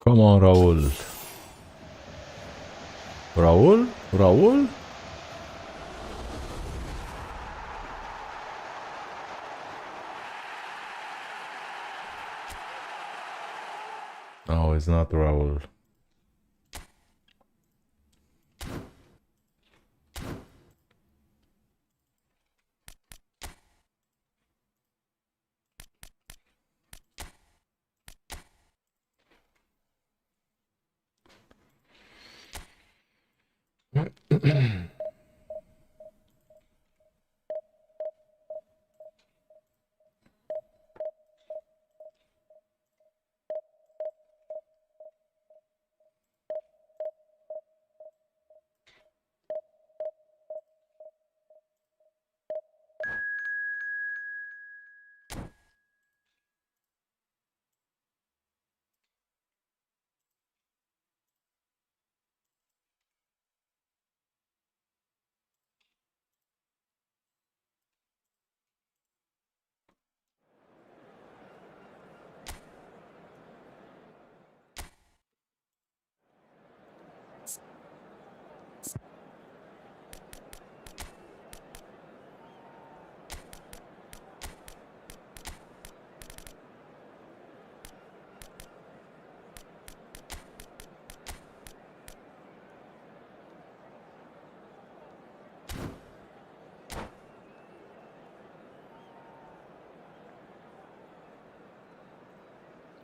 Come on, Raul. Raul? Raul? No, it's not Raul.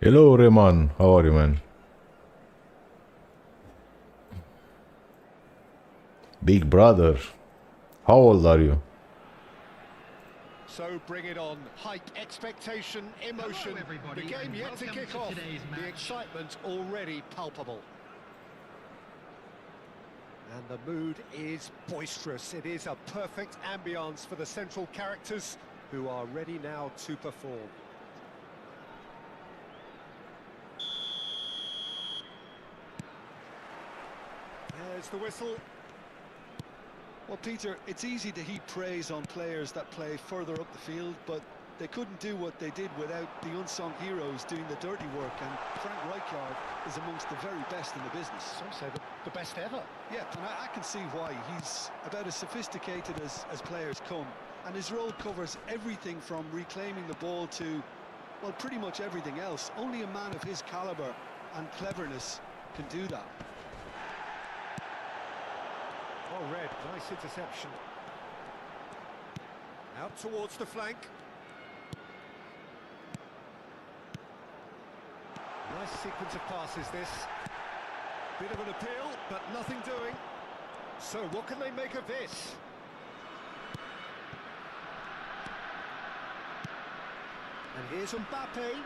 Hello, Rayman. How are you, man? Big brother. How old are you? So bring it on. Hype, expectation, emotion. The game yet to kick off. The excitement already palpable. And the mood is boisterous. It is a perfect ambience for the central characters who are ready now to perform. There's the whistle. Well, Peter, it's easy to heap praise on players that play further up the field, but they couldn't do what they did without the unsung heroes doing the dirty work, and Frank Rijkaard is amongst the very best in the business. Some say the best ever. Yeah, and I can see why. He's about as sophisticated as players come, and his role covers everything from reclaiming the ball to, well, pretty much everything else. Only a man of his caliber and cleverness can do that. Oh, Red, nice interception. Out towards the flank. Nice sequence of passes, this. Bit of an appeal, but nothing doing. So what can they make of this? And here's Mbappe.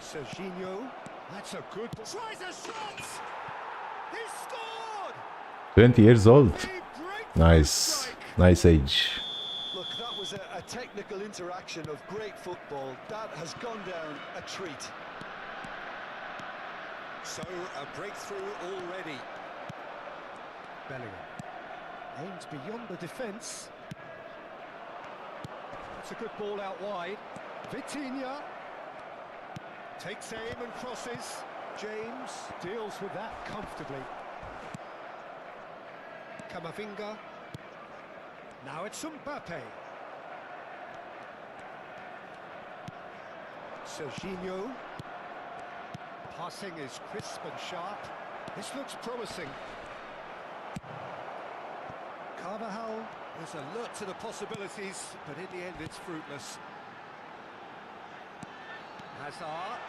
Serginho. That's a good... Tries a shot! He scored! 20 years old. Nice. Nice age. Look, that was a technical interaction of great football. That has gone down a treat. So, a breakthrough already. Bellingham. Aims beyond the defence. That's a good ball out wide. Vitinha. Takes aim and crosses. James deals with that comfortably. Camavinga. Now it's Mbappe. Serginho. Passing is crisp and sharp. This looks promising. Carvajal is alert to the possibilities, but in the end it's fruitless. Hazard.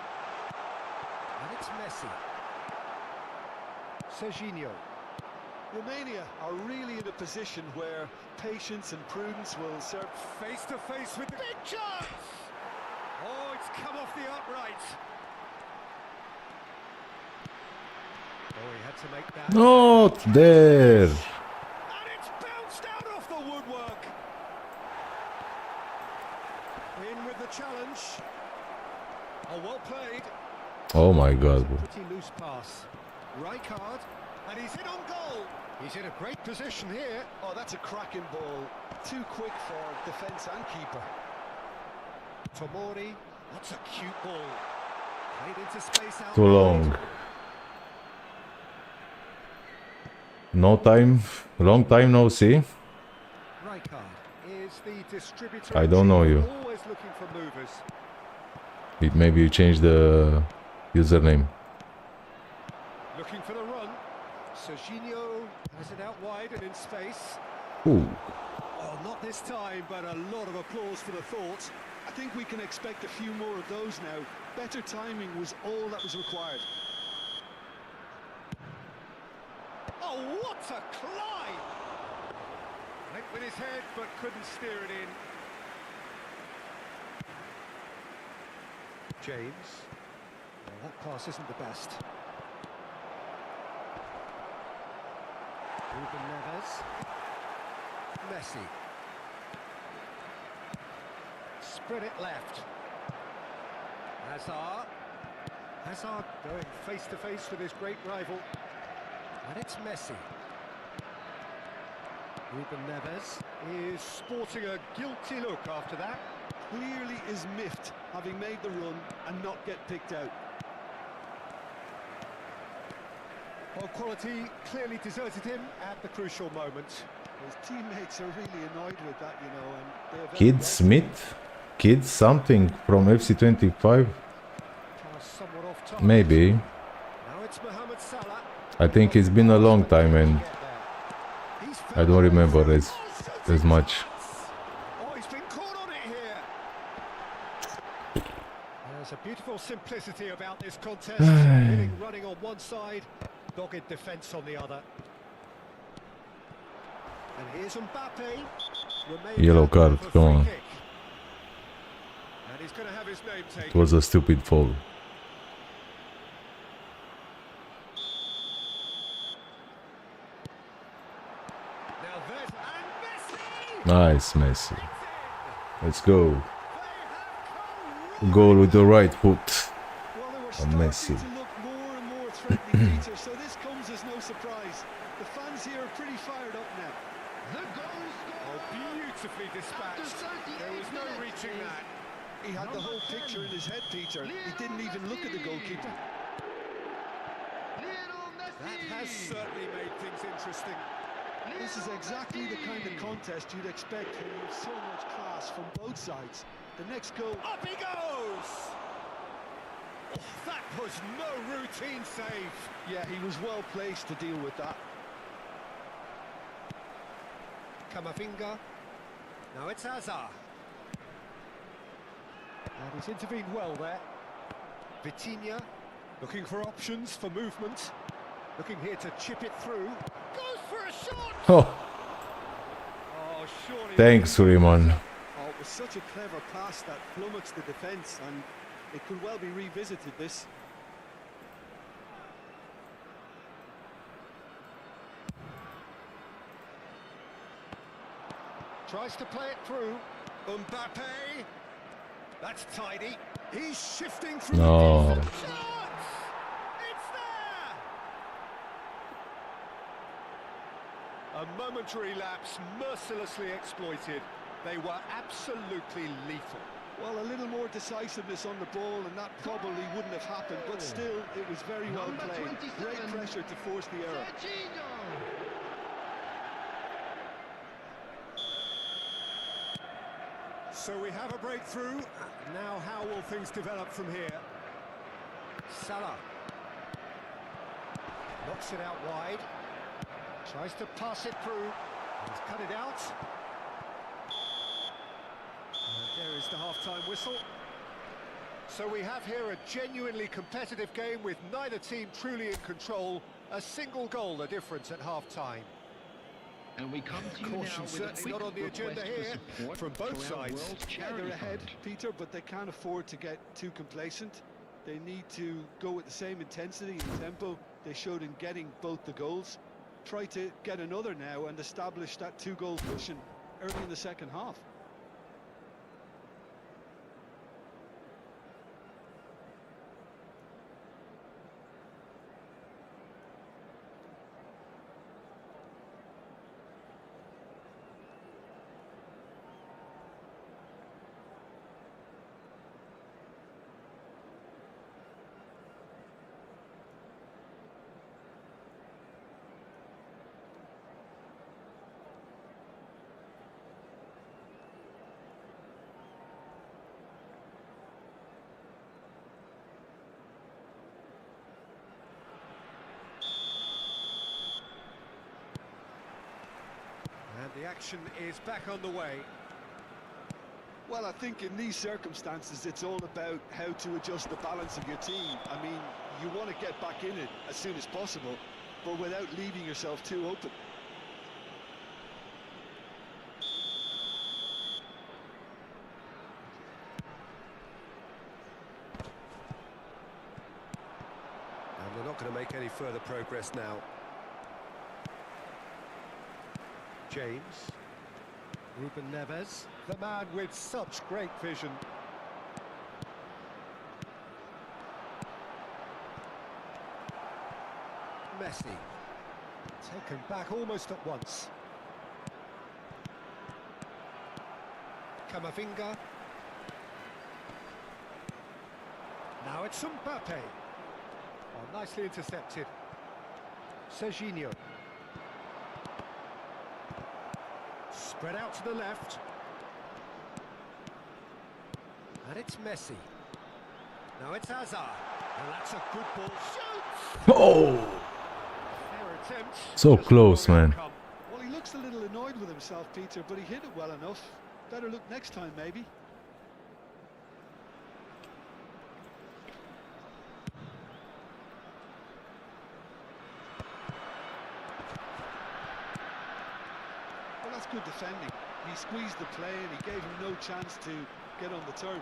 And it's Messi. Serginho. Romania are really in a position where patience and prudence will serve. Face to face with the big chance! Oh, it's come off the upright. Oh, he had to make that. Not there. And it's bounced out off the woodwork. In with the challenge. Oh, well played. Oh my god. Pretty loose pass. Rijkaard, and he's in on goal. He's in a great position here. Oh, that's a cracking ball. Too quick for defence and keeper. Tomori, that's a cute ball. Played into space out Too long. No time. Long time no see. Rijkaard is the distributor. I don't know you. Always looking for movers. Maybe you changed the username. Looking for the run. Serginho has it out wide and in space. Ooh. Well, not this time, but a lot of applause for the thought. I think we can expect a few more of those now. Better timing was all that was required. Oh, what a climb! Went with his head, but couldn't steer it in. James. Well, that pass isn't the best. Ruben Neves. Messi. Spread it left. Hazard. Hazard going face to face with his great rival. And it's Messi. Ruben Neves is sporting a guilty look after that. Clearly is miffed, having made the run and not get picked out. Well, quality clearly deserted him at the crucial moment. His teammates are really annoyed with that, you know, and they're very Kid right. Smith? Kid something from FC25? Pass somewhat off target. Maybe. Now it's Mohamed Salah. I think it's been a long time and I don't remember as much. Oh, he's been caught on it here. There's a beautiful simplicity about this contest. Winning, running on one side, dogged defence on the other. And here's Mbappe. Yellow card, come on. And he's going to have his name taken. It was a stupid foul. Now there's and Messi. Nice, Messi. Let's go. Goal with the right foot. Well, they were Messi. starting to look more and more threatening, Peter, so this comes as no surprise. The fans here are pretty fired up now. Oh, beautifully dispatched. There was no reaching that. He had the whole picture in his head, Peter. He didn't even look at the goalkeeper. That has certainly made things interesting. This is exactly the kind of contest you'd expect when you have so much class from both sides. The next goal... Up he goes! Oh, that was no routine save. Yeah, he was well placed to deal with that. Camavinga. Now it's Hazard. And he's intervened well there. Vitinha looking for options for movement. Looking here to chip it through. Goes for a shot! Oh, Oh, surely... thanks, Suleiman. Oh, it was such a clever pass that flummoxed the defence, and it could well be revisited, this. Tries to play it through. Mbappe. That's tidy. He's shifting through. No. The defense. Shots! It's there! A momentary lapse mercilessly exploited. They were absolutely lethal. Well, a little more decisiveness on the ball, and that probably wouldn't have happened, but still, it was very well played. Great pressure to force the error. So we have a breakthrough. Now how will things develop from here? Salah. Knocks it out wide. Tries to pass it through. He's cut it out. And there is the half-time whistle. So we have here a genuinely competitive game with neither team truly in control. A single goal the difference at half-time. And we come to you Caution now with a certainly quick not on the agenda request here for support from both to our sides. World Yeah, Charity they're ahead, Fund. Peter, but they can't afford to get too complacent. They need to go with the same intensity and tempo they showed in getting both the goals. Try to get another now and establish that two-goal cushion early in the second half. The action is back on the way. Well, I think in these circumstances, it's all about how to adjust the balance of your team. I mean, you want to get back in it as soon as possible, but without leaving yourself too open. And they're not going to make any further progress now. James. Ruben Neves, the man with such great vision. Messi. Taken back almost at once. Camavinga. Now it's Mbappe. Oh, nicely intercepted. Serginho. Spread out to the left. And it's Messi. Now it's Hazard. And that's a good ball. Shoots! Oh, Fair attempt. so Just close, wrong man. outcome. Well, he looks a little annoyed with himself, Peter, but he hit it well enough. Better look next time, maybe. Well, that's good defending. He squeezed the play and he gave him no chance to get on the turn.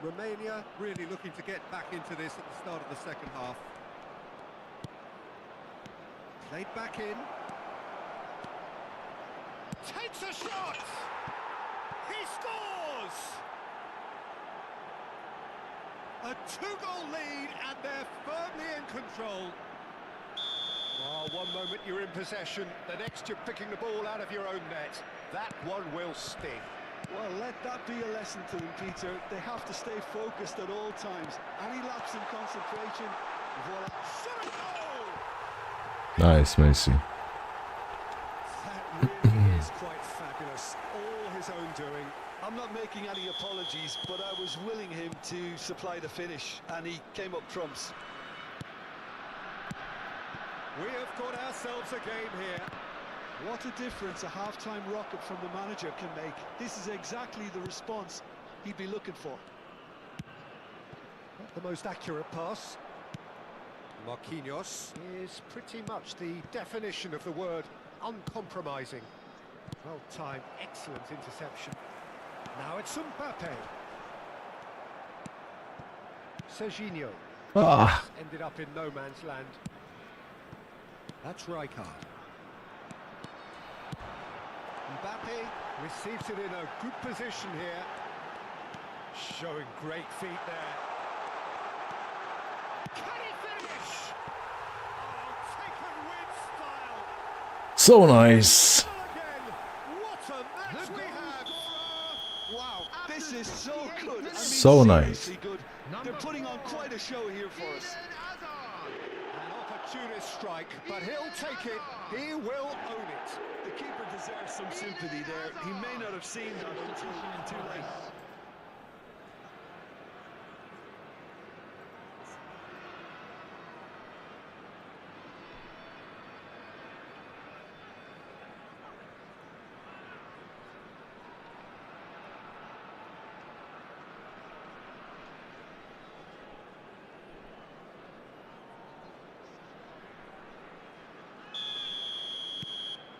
Romania really looking to get back into this at the start of the second half. Played back in. Takes a shot! He scores! A two-goal lead and they're firmly in control. Oh, one moment you're in possession, the next you're picking the ball out of your own net. That one will sting. Well, let that be a lesson to them, Peter. They have to stay focused at all times. Any lapse in concentration, voila. Shot a goal! Nice, Messi. That really is quite fabulous. All his own doing. I'm not making any apologies, but I was willing him to supply the finish, and he came up trumps. We have got ourselves a game here. What a difference a half-time rocket from the manager can make. This is exactly the response he'd be looking for. Not the most accurate pass. Marquinhos is pretty much the definition of the word uncompromising. Well timed, excellent interception. Now it's Mbappe. Serginho. Ah, Ended up in no man's land. That's Rijkaard. Mbappe receives it in a good position here. Showing great feet there. Can he finish? Oh, taken with style. so nice. Goal again. What a match we have. Wow, this is so good. I mean, So nice. seriously good. They're putting on quite a show here for us. An opportunist strike, but he'll take it. He will own it. The keeper deserves some sympathy there. He may not have seen that until too late.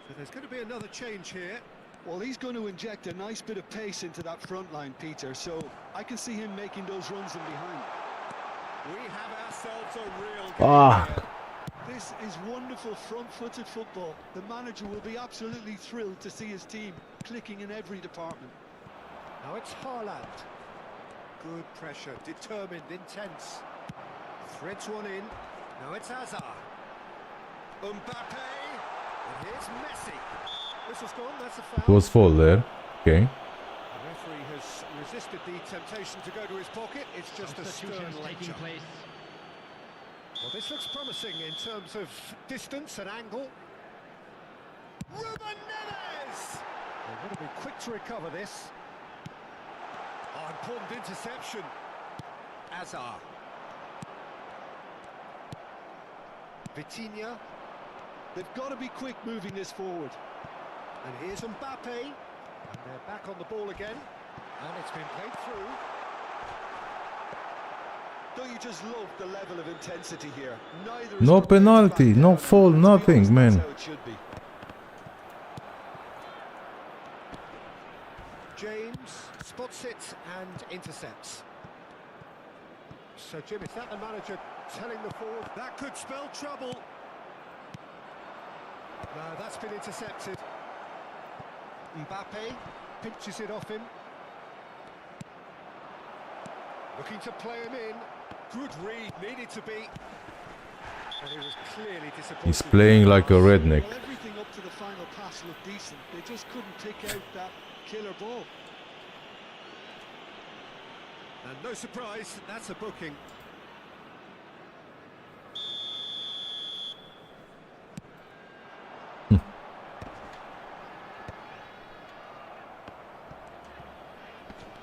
So there's going to be another change here. Well, he's going to inject a nice bit of pace into that front line, Peter, so I can see him making those runs in behind. We have ourselves a real game Ah. here. This is wonderful front-footed football. The manager will be absolutely thrilled to see his team clicking in every department. Now it's Haaland. Good pressure, determined, intense. Threads one in. Now it's Hazard. Mbappe. And here's Messi. Whistle's gone, that's a foul. It was full there. Okay. The referee has resisted the temptation to go to his pocket. It's just a stern Substitutions taking lecture. place. Well, this looks promising in terms of distance and angle. Ruben Neves! They're going to be quick to recover this. Oh, important interception. Hazard. Vitinha. They've got to be quick moving this forward. And here's Mbappe. And they're back on the ball again. And it's been played through. Don't you just love the level of intensity here? Neither is No prepared to penalty, back no down. foul, To be nothing, honest, man. That's how it should be. James spots it and intercepts. So, Jim, is that the manager telling the forward? That could spell trouble. No, that's been intercepted. Mbappe pinches it off him. Looking to play him in. Good read, needed to be. And he was clearly disappointed. He's playing like a redneck. Well, everything up to the final pass looked decent. They just couldn't pick out that killer ball. And no surprise, that's a booking.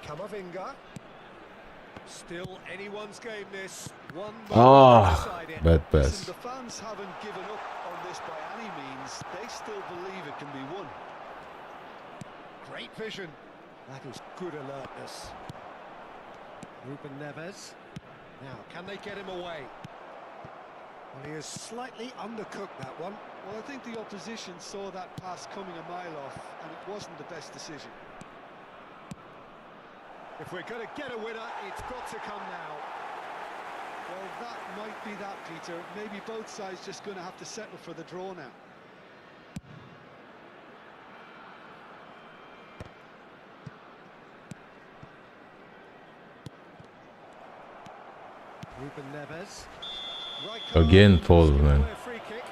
Kamavinga. Still anyone's game this. One Ah, decide it. bad Listen, pass. the fans haven't given up on this by any means. They still believe it can be won. Great vision. That is good alertness. Ruben Neves. Now, can they get him away? Well, he has slightly undercooked that one. Well, I think the opposition saw that pass coming a mile off, and it wasn't the best decision. If we're going to get a winner, it's got to come now. Well, that might be that, Peter. Maybe both sides just going to have to settle for the draw now. Ruben Neves. Right Again corner. foul, man. A free kick.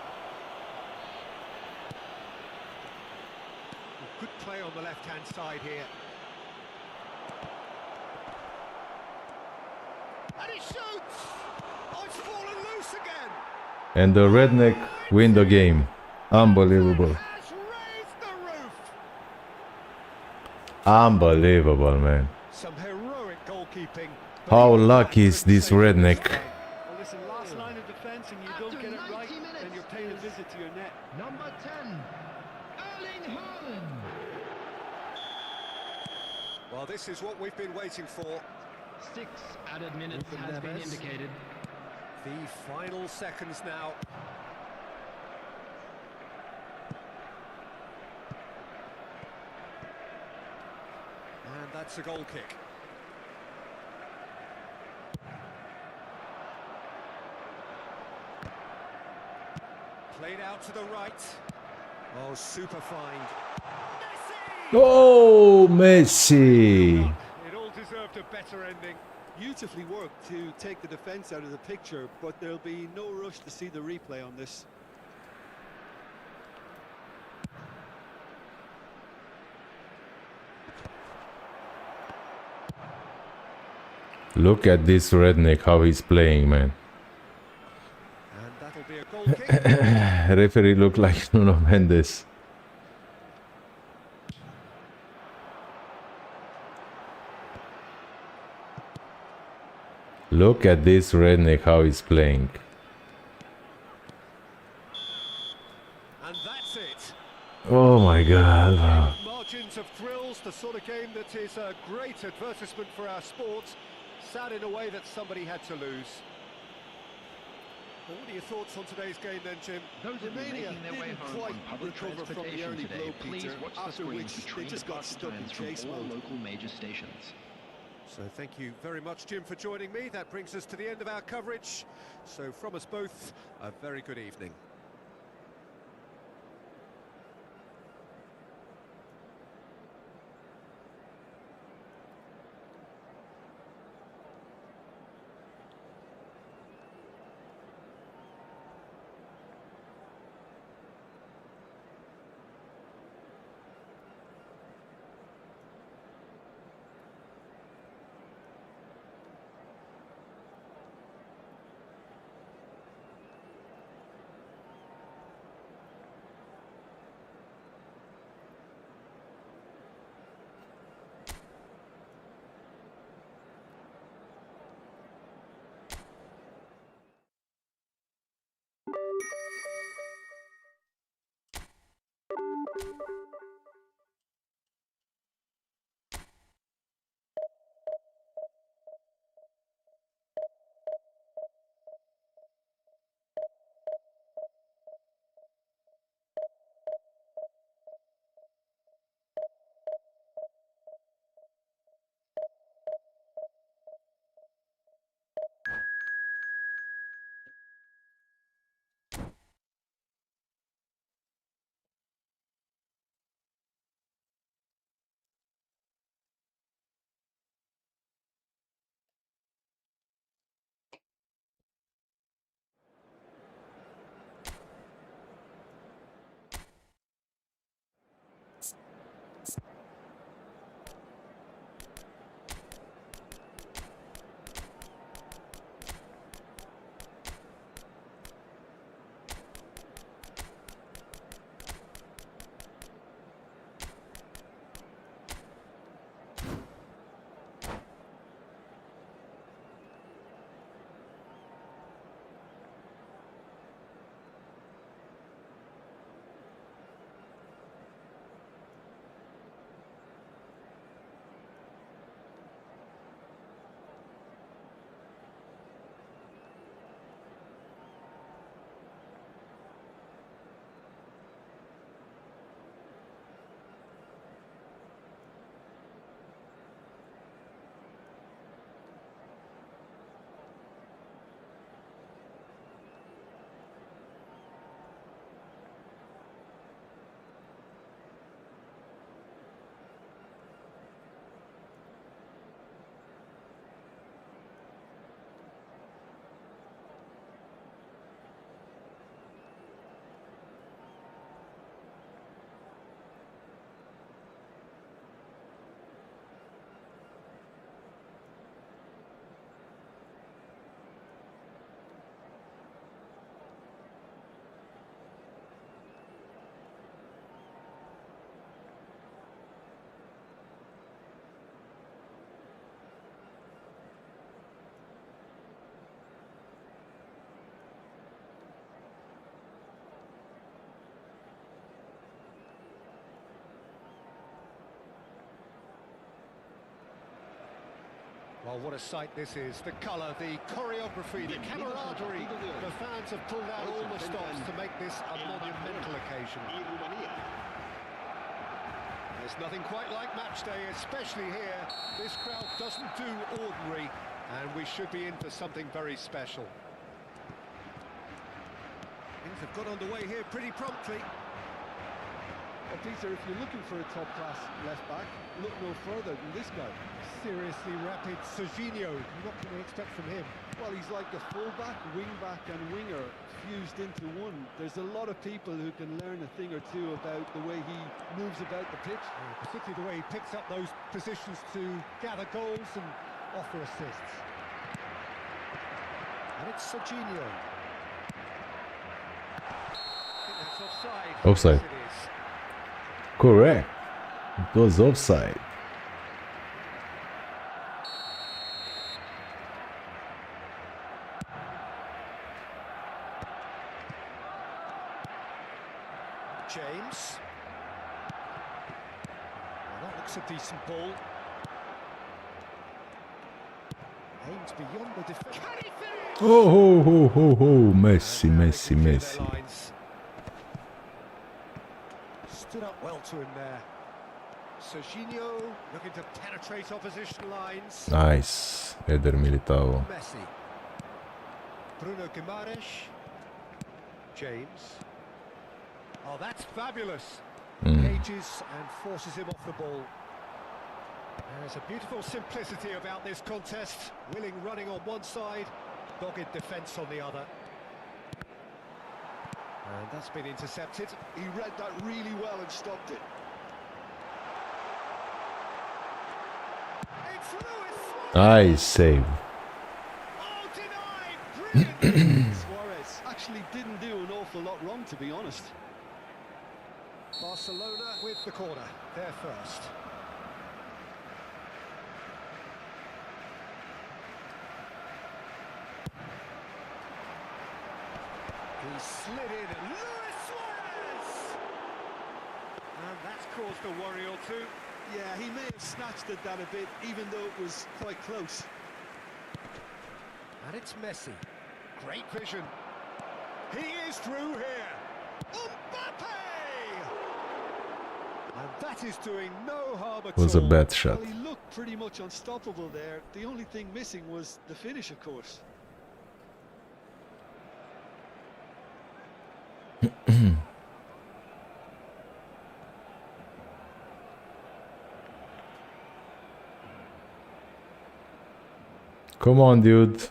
Good play on the left-hand side here. And he shoots! Oh, it's fallen loose again! And the redneck win the game. Unbelievable. Has raised the roof! Unbelievable, man. Some heroic goalkeeping. How lucky is this redneck? Well, listen, last line of defence, and you don't After get it 90 right, minutes, then you're paying a visit to your net. Number 10, Erling Haaland. Well, this is what we've been waiting for. 6 added minutes Ruben has been Neves. indicated. The final seconds now. And that's a goal kick. Played out to the right. Oh, super find. Messi! Oh, Messi. It all deserved a better ending. Beautifully worked to take the defence out of the picture, but there'll be no rush to see the replay on this. Look at this redneck, how he's playing, man. And that'll be a goal kick. Referee look like Nuno Mendes. Look at this redneck, how he's playing. And that's it. Oh my god. Margins of thrills, the sort of game that is a great advertisement for our sport. Sad in a way that somebody had to lose. Well, what are your thoughts on today's game then, Jim? Those of you Romania making their way didn't home quite on public recover from the transportation early today, blow, please Peter, watch the after screen which for they train just got departure stuck in times chase from all mode. local major stations. So thank you very much, Jim, for joining me. That brings us to the end of our coverage. So from us both, a very good evening. Well, what a sight this is. The colour, the choreography, the camaraderie. The fans have pulled out all the stops to make this a monumental occasion. There's nothing quite like match day, especially here. This crowd doesn't do ordinary, and we should be in for something very special. Things have got underway here pretty promptly. Well, Peter, if you're looking for a top-class left-back, look no further than this guy. Seriously rapid Serginho. What can we expect from him? Well, he's like a full-back, wing-back and winger fused into one. There's a lot of people who can learn a thing or two about the way he moves about the pitch. Particularly the way he picks up those positions to gather goals and offer assists. And it's Serginho. I think that's offside. Offside. Yes, it is. Correct. It was offside. James. Well, that looks a decent ball. Aims beyond the defence. Can he finish? Oh, ho, ho, ho, ho. Messi, Messi, Clear their Messi. lines. Stood up well to him there. Serginho looking to penetrate opposition lines. Nice. Eder Militao. Messi. Bruno Guimaraes. James. Oh, that's fabulous. Engages and forces him off the ball. There's a beautiful simplicity about this contest. Willing running on one side, dogged defence on the other. And that's been intercepted. He read that really well and stopped it. It's Lewis. Nice save. Oh, denied. Brilliant. Suarez actually didn't do an awful lot wrong, to be honest. Barcelona with the corner. They're first. He slid in and Luis Suarez! And that's caused a worry or two. Yeah, he may have snatched at that a bit, even though it was quite close. And it's Messi. Great vision. He is through here. Mbappe! And that is doing no harm at all. Was a bad shot. Well, he looked pretty much unstoppable there. The only thing missing was the finish, of course. Come on, dude.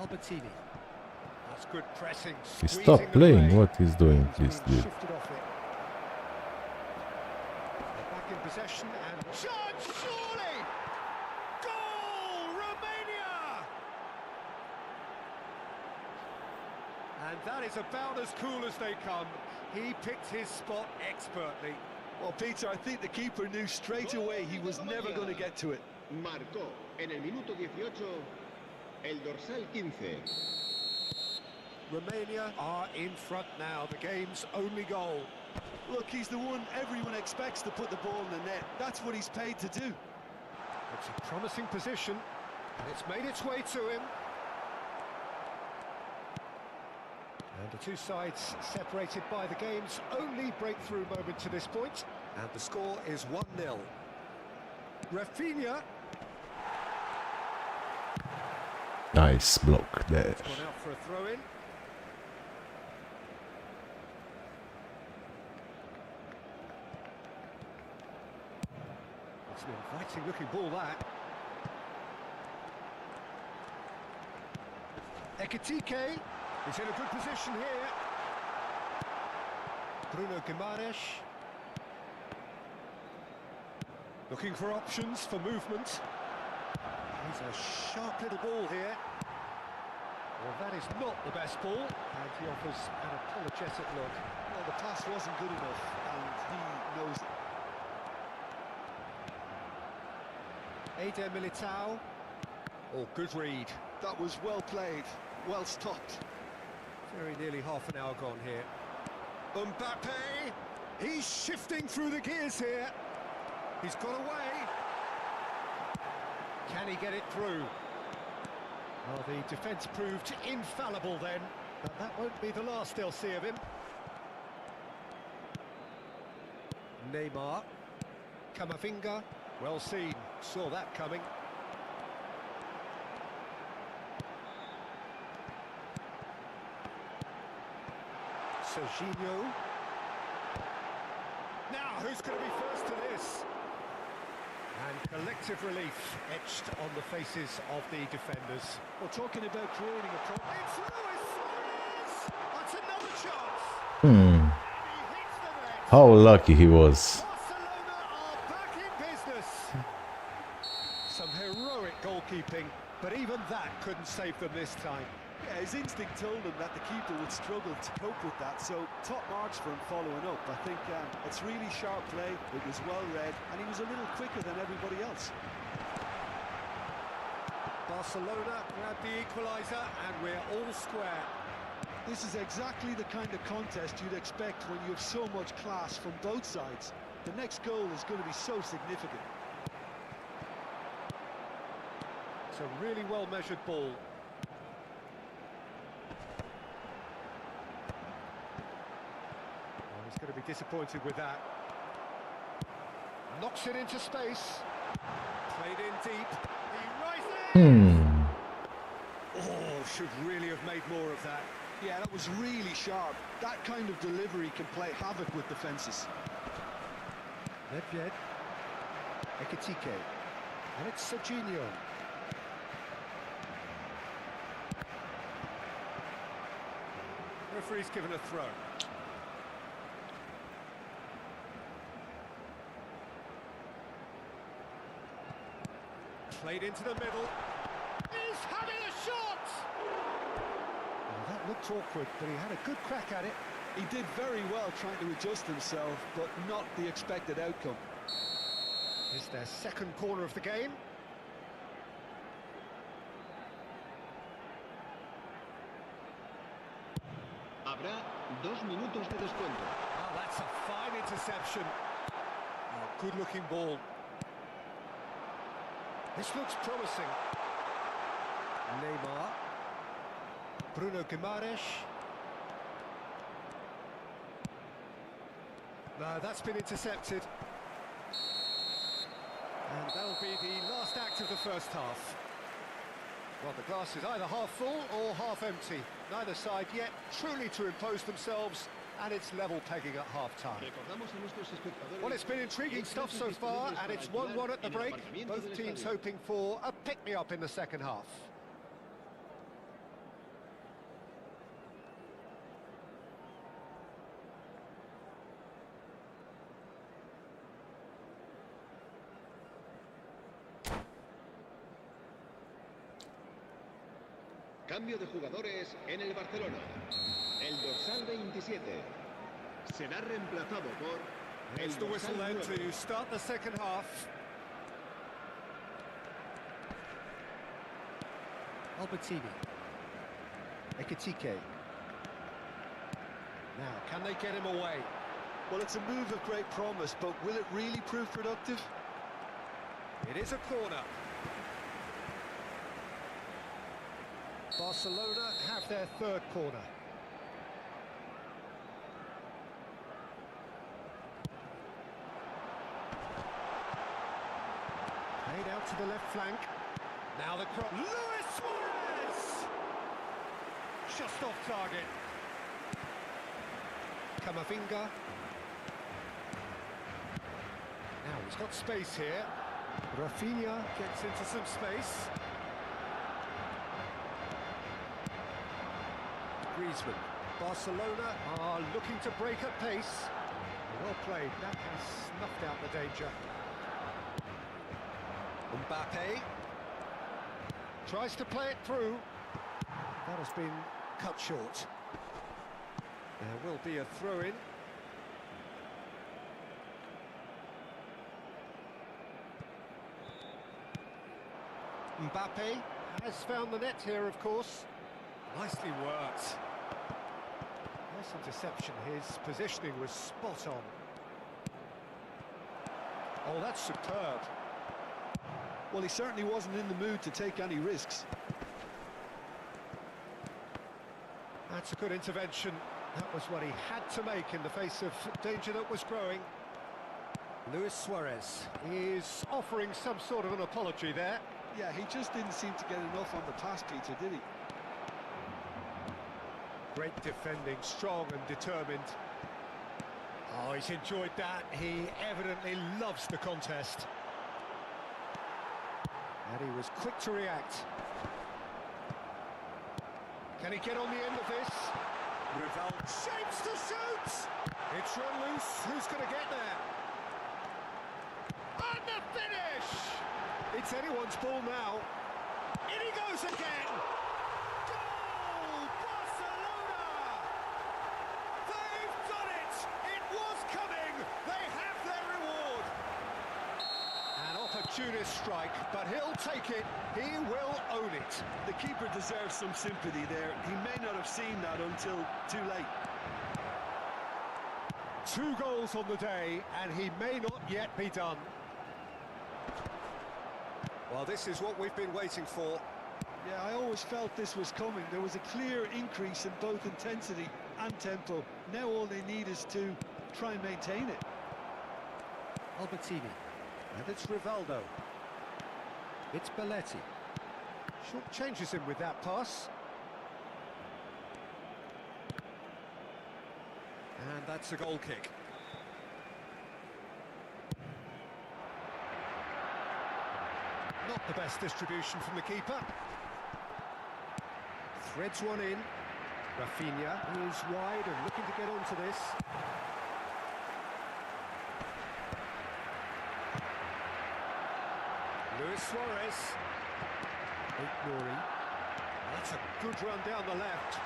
Albertini. That's good pressing. He squeezing stopped them playing. away. What he's doing, He's this being dude. shifted off it. They're back in possession and chance, surely! Goal, Romania! And that is about as cool as they come. He picked his spot expertly. Well, Peter, I think the keeper knew straight away he was never going to get to it. Marcó en el minuto 18 el dorsal 15. Romania are in front now, the game's only goal. Look, he's the one everyone expects to put the ball in the net. That's what he's paid to do. It's a promising position, and it's made its way to him. And the two sides separated by the game's only breakthrough moment to this point. And the score is 1-0. Rafinha. Nice block there. It's gone out for a throw-in. It's an inviting looking ball, that. Ekitike is in a good position here. Bruno Guimaraes. Looking for options for movement. He's a sharp little ball here. Well, that is not the best ball, and he offers an apologetic look. Well, the pass wasn't good enough, and he knows it. Eder Militao. Oh, good read. That was well played, well stopped. Very nearly half an hour gone here. Mbappe. He's shifting through the gears here. He's got away. Can he get it through? Well, the defence proved infallible then, but that won't be the last they'll see of him. Neymar. Camavinga. Well seen. Saw that coming. Serginho. Now, who's going to be first to this? And collective relief etched on the faces of the defenders. Well, talking about creating a problem. It's Luis Suarez! That's another chance! Hmm. And he hits the net. How lucky he was. Barcelona are back in business. Some heroic goalkeeping, but even that couldn't save them this time. Yeah, his instinct told him that the keeper would struggle to cope with that, so top marks for him following up. I think it's really sharp play, it was well read, and he was a little quicker than everybody else. Barcelona grabbed the equaliser, and we're all square. This is exactly the kind of contest you'd expect when you have so much class from both sides. The next goal is going to be so significant. It's a really well-measured ball. He's going to be disappointed with that. Knocks it into space. Played in deep. He rises! Oh, should really have made more of that. Yeah, that was really sharp. That kind of delivery can play havoc with defences. Nedved. Ekitike. And it's Serginho. Referee's given a throw. Played into the middle. He's having a shot! Well, that looked awkward, but he had a good crack at it. He did very well trying to adjust himself, but not the expected outcome. It's their second corner of the game. Habrá 2 minutos de descuento. Oh, that's a fine interception. Oh, good-looking ball. This looks promising. Neymar. Bruno Guimaraes. No, that's been intercepted. And that'll be the last act of the first half. Well, the glass is either half full or half empty. Neither side yet truly to impose themselves, and it's level pegging at half-time. Well, it's been intriguing stuff so far, and it's 1-1 at the break. Both teams hoping for a pick-me-up in the second half. Cambio de jugadores en el Barcelona. El dorsal 27 será reemplazado por It's the whistle then to start the second half. Albertini. Ekitike. Now, can they get him away? Well, it's a move of great promise, but will it really prove productive? It is a corner. Barcelona have their third corner. Played out to the left flank. Now the cross. Luis Suarez! Just off target. Camavinga. Now he's got space here. Rafinha gets into some space. Griezmann. Barcelona are looking to break at pace. Well played, that has snuffed out the danger. Mbappe tries to play it through. That has been cut short. There will be a throw-in. Mbappe has found the net here, of course. Nicely worked. Nice interception. His positioning was spot on. Oh, that's superb. Well, he certainly wasn't in the mood to take any risks. That's a good intervention. That was what he had to make in the face of danger that was growing. Luis Suarez is offering some sort of an apology there. Yeah, he just didn't seem to get enough on the pass, Peter, did he? Great defending, strong and determined. Oh, he's enjoyed that. He evidently loves the contest. And he was quick to react. Can he get on the end of this? Rivaldo shapes to shoot! It's run loose. Who's going to get there? And the finish! It's anyone's ball now. In he goes again! Goal! Barcelona! They've done it! It was coming! They have their reward! An opportunist strike, but he'll take it. He will own it. The keeper deserves some sympathy there. He may not have seen that until too late. 2 goals on the day, and he may not yet be done. Well, this is what we've been waiting for. Yeah, I always felt this was coming. There was a clear increase in both intensity and tempo. Now all they need is to try and maintain it. Albertini. And it's Rivaldo. It's Belletti. Short changes him with that pass. And that's a goal kick. Not the best distribution from the keeper. Threads one in. Rafinha is wide and looking to get onto this. Luis Suarez. Nouri. That's a good run down the left.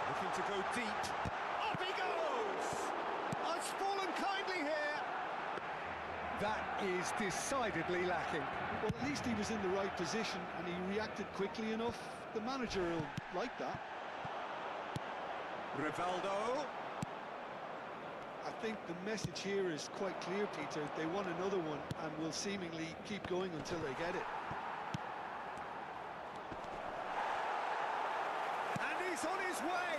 Looking to go deep. Up he goes! Oh, it's fallen kindly here. That is decidedly lacking. Well, at least he was in the right position and he reacted quickly enough. The manager will like that. Rivaldo. I think the message here is quite clear, Peter. They want another one and will seemingly keep going until they get it. And he's on his way!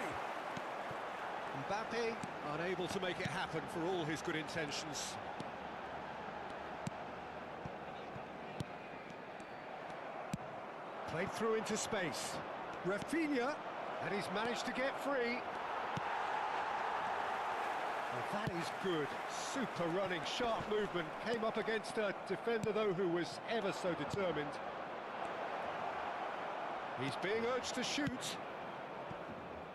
Mbappe unable to make it happen for all his good intentions. Played through into space. Rafinha, and he's managed to get free. Well, that is good. Super running, sharp movement. Came up against a defender, though, who was ever so determined. He's being urged to shoot.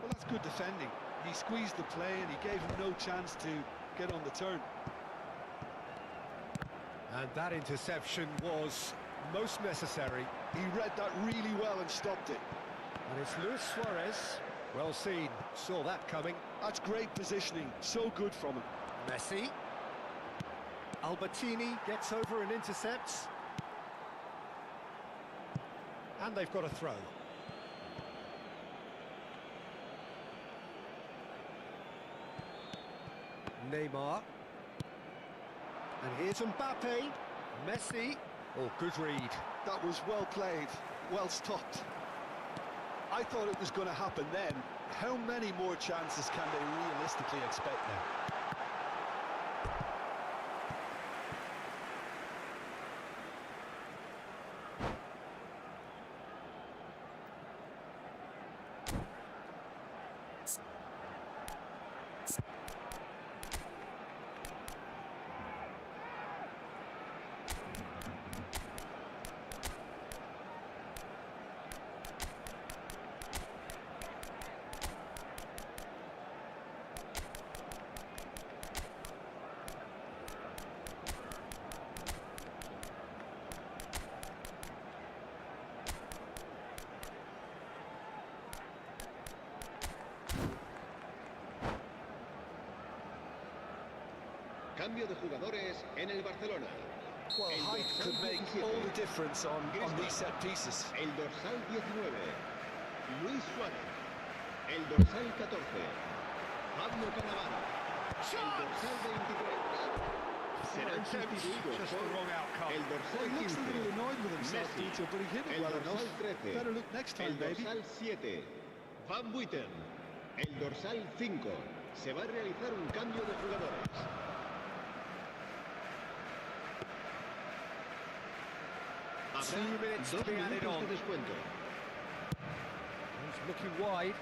Well, that's good defending. He squeezed the play and he gave him no chance to get on the turn. And that interception was most necessary. He read that really well and stopped it. And it's Luis Suarez. Well seen. Saw that coming. That's great positioning. So good from him. Messi. Albertini gets over and intercepts. And they've got a throw. Neymar. And here's Mbappe. Messi. Oh, good read. That was well played, well stopped. I thought it was going to happen then. How many more chances can they realistically expect now? Cambio de jugadores en el Barcelona. Well, height could make all the difference on these set pieces. El dorsal 19, Luis Suárez. El dorsal 14, Pablo Cannavaro. El dorsal 23, Serán sustituidos Just the por wrong outcome. el Well, dorsal he looks a 15, little annoyed with himself, Messi. Dieter, but he hit it El well dorsal enough. 13, Better look next el time, baby. dorsal 7, Van Buiten. El dorsal 5. Se va a realizar un cambio de jugadores. Habrá 2 minutes to 2 be added minutos on. de descuento. He's looking wide.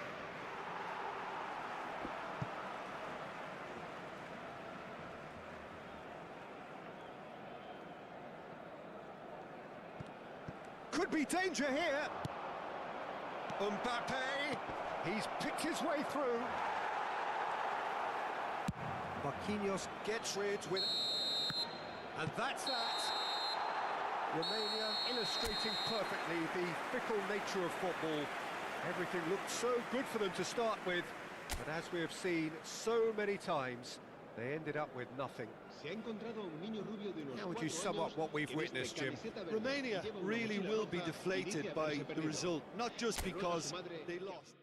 Could be danger here. Mbappe, he's picked his way through. Marquinhos gets rid with... And that's that. Romania illustrating perfectly the fickle nature of football. Everything looked so good for them to start with, but as we have seen so many times, they ended up with nothing. Se ha encontrado un niño rubio de unos How would you 4 sum up años what we've que viste witnessed, Jim? camiseta verde Romania y lleva una really mochila will be roja y deflated dice by haberse the perdido. result, not just Le ruega a because su madre they que- lost.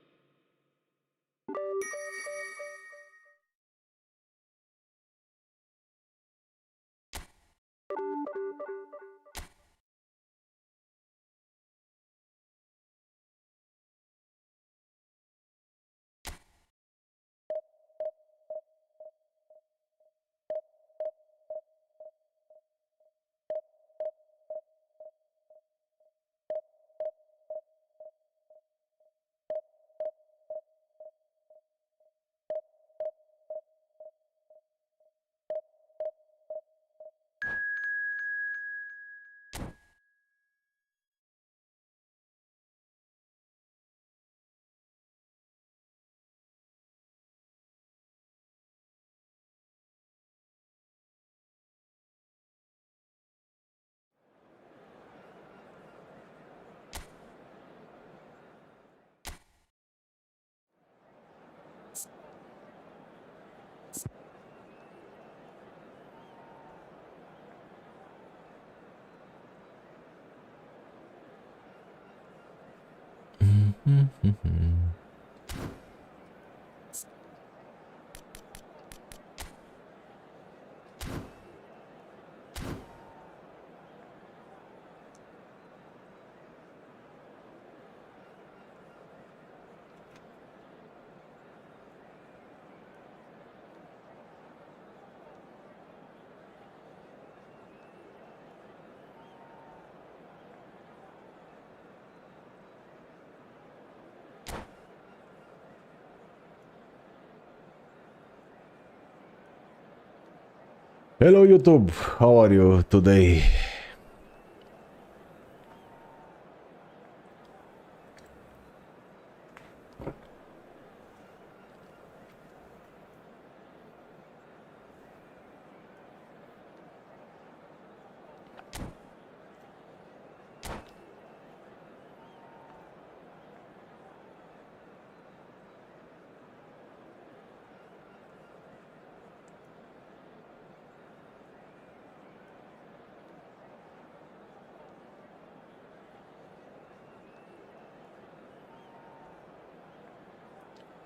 Hello YouTube, how are you today?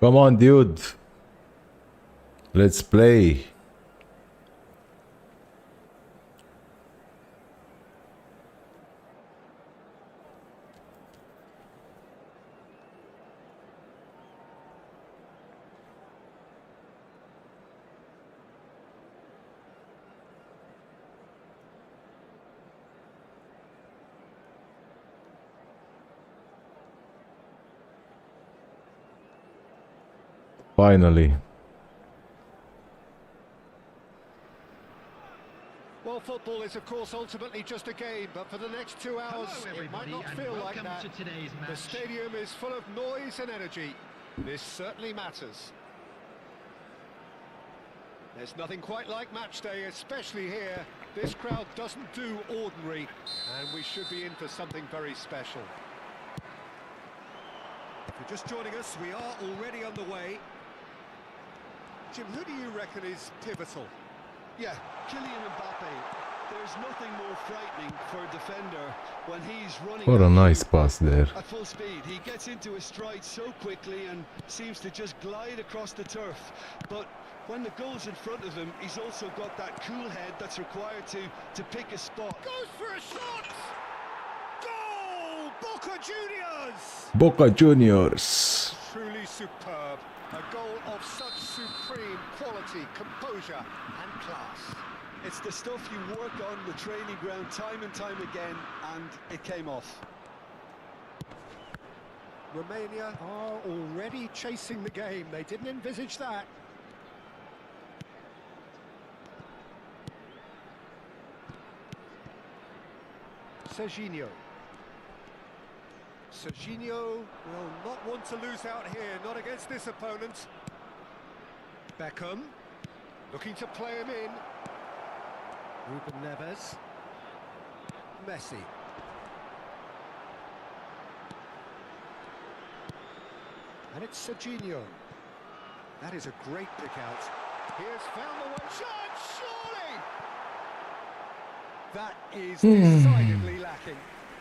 Come on, dude. Let's play. Finally. Well, football is, of course, ultimately just a game, but for the next 2 hours, Hello, it might everybody, not and feel like welcome that. to today's The match. stadium is full of noise and energy. This certainly matters. There's nothing quite like match day, especially here. This crowd doesn't do ordinary, and we should be in for something very special. If you're just joining us, we are already underway. Jim, who do you reckon is pivotal? Yeah, Kylian Mbappe. There's nothing more frightening for a defender when he's running What a at nice you pass there. at full speed. He gets into his stride so quickly and seems to just glide across the turf. But when the goal's in front of him, he's also got that cool head that's required to pick a spot. Goes for a shot! Goal! Boca Juniors! Boca Juniors. Truly superb. A goal of such supreme quality, composure and class. It's the stuff you work on the training ground time and time again, and it came off. Romania are already chasing the game. They didn't envisage that. Serginho. Serginho will not want to lose out here, not against this opponent. Beckham, looking to play him in. Ruben Neves. Messi. And it's Serginho. That is a great pick out. He has found the one shot, surely! That is decidedly lacking.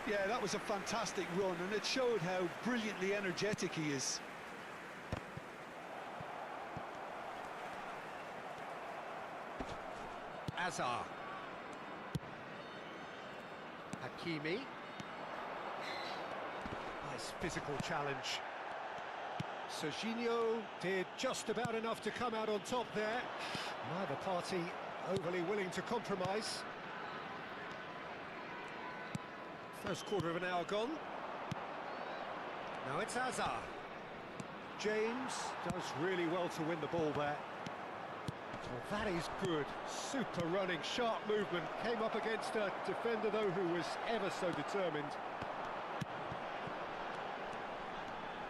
Yeah, that was a fantastic run, and it showed how brilliantly energetic he is. Azar. Hakimi. Nice physical challenge. Serginho did just about enough to come out on top there. Neither party overly willing to compromise. First quarter of an hour gone. Now it's Azar. James does really well to win the ball there. Well, that is good. Super running, sharp movement. Came up against a defender, though, who was ever so determined.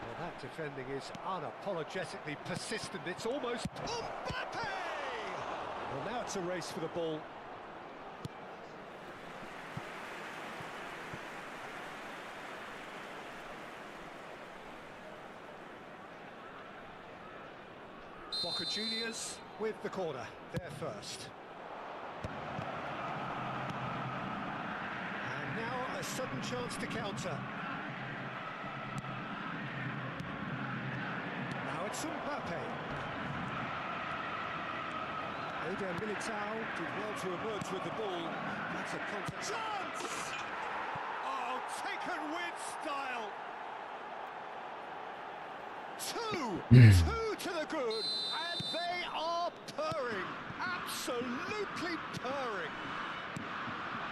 Well, that defending is unapologetically persistent. It's almost Mbappe! Well, now it's a race for the ball. Boca Juniors with the corner, there first. And now a sudden chance to counter. Now it's Mbappe. Eder Militao did well to emerge with the ball. That's a contact chance! Oh, taken with style! Two to the good, and they are purring, absolutely purring.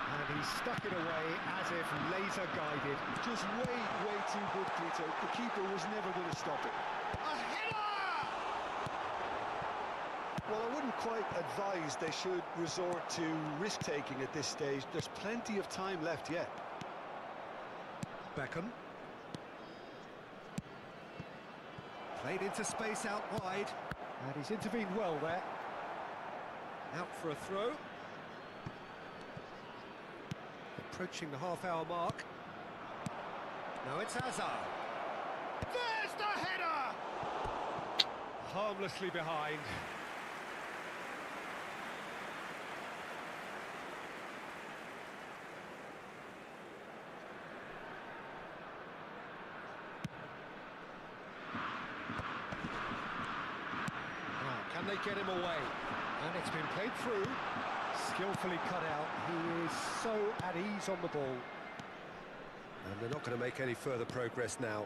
And he stuck it away as if laser guided. Just way too good, Pluto. The keeper was never going to stop it. A header! Well, I wouldn't quite advise they should resort to risk-taking at this stage. There's plenty of time left yet. Beckham. Played into space out wide, and he's intervened well there. Out for a throw. Approaching the half-hour mark. Now it's Hazard. There's the header! Harmlessly behind. Can they get him away? And it's been played through, skillfully cut out. He is so at ease on the ball. And they're not going to make any further progress now.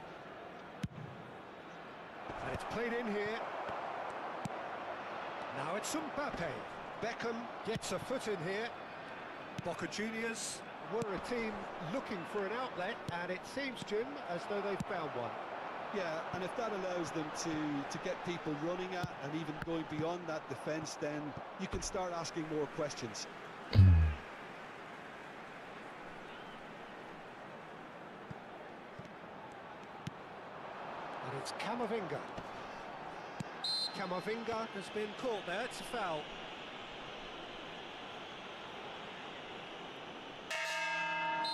And it's played in here. Now it's Mbappe. Beckham gets a foot in here. Boca Juniors were a team looking for an outlet, and it seems, Jim, as though they've found one. Yeah, and if that allows them to get people running at and even going beyond that defence, then you can start asking more questions. And it's Camavinga. Camavinga has been caught there, it's a foul.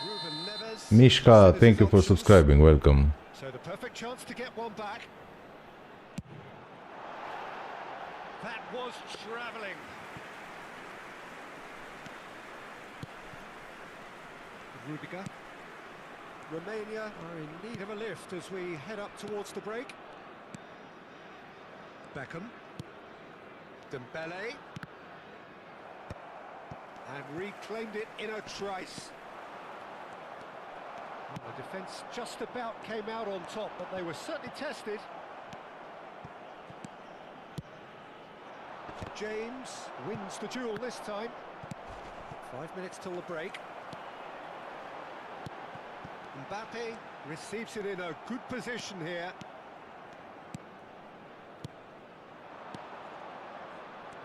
Ruben Neves. Mishka, thank you for subscribing, welcome. So the perfect chance to get one back. That was travelling. Rudiger. Romania are in need of a lift as we head up towards the break. Beckham. Dembele. And reclaimed it in a trice. Well, the defence just about came out on top, but they were certainly tested. James wins the duel this time. 5 minutes till the break. Mbappe receives it in a good position here.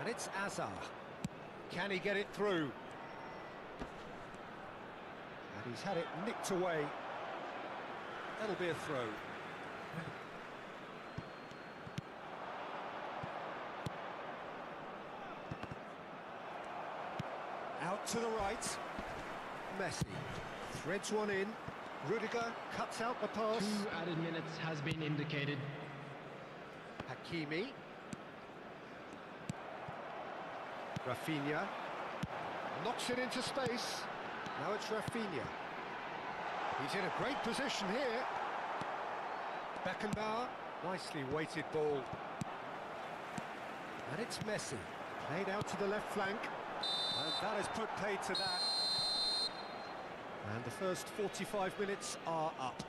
And it's Hazard. Can he get it through? And he's had it nicked away. That'll be a throw. Out to the right. Messi threads one in. Rudiger cuts out the pass. 2 added minutes has been indicated. Hakimi. Rafinha. Knocks it into space. Now it's Rafinha. He's in a great position here. Beckenbauer. Nicely weighted ball. And it's Messi. Played out to the left flank. And that has put paid to that. And the first 45 minutes are up.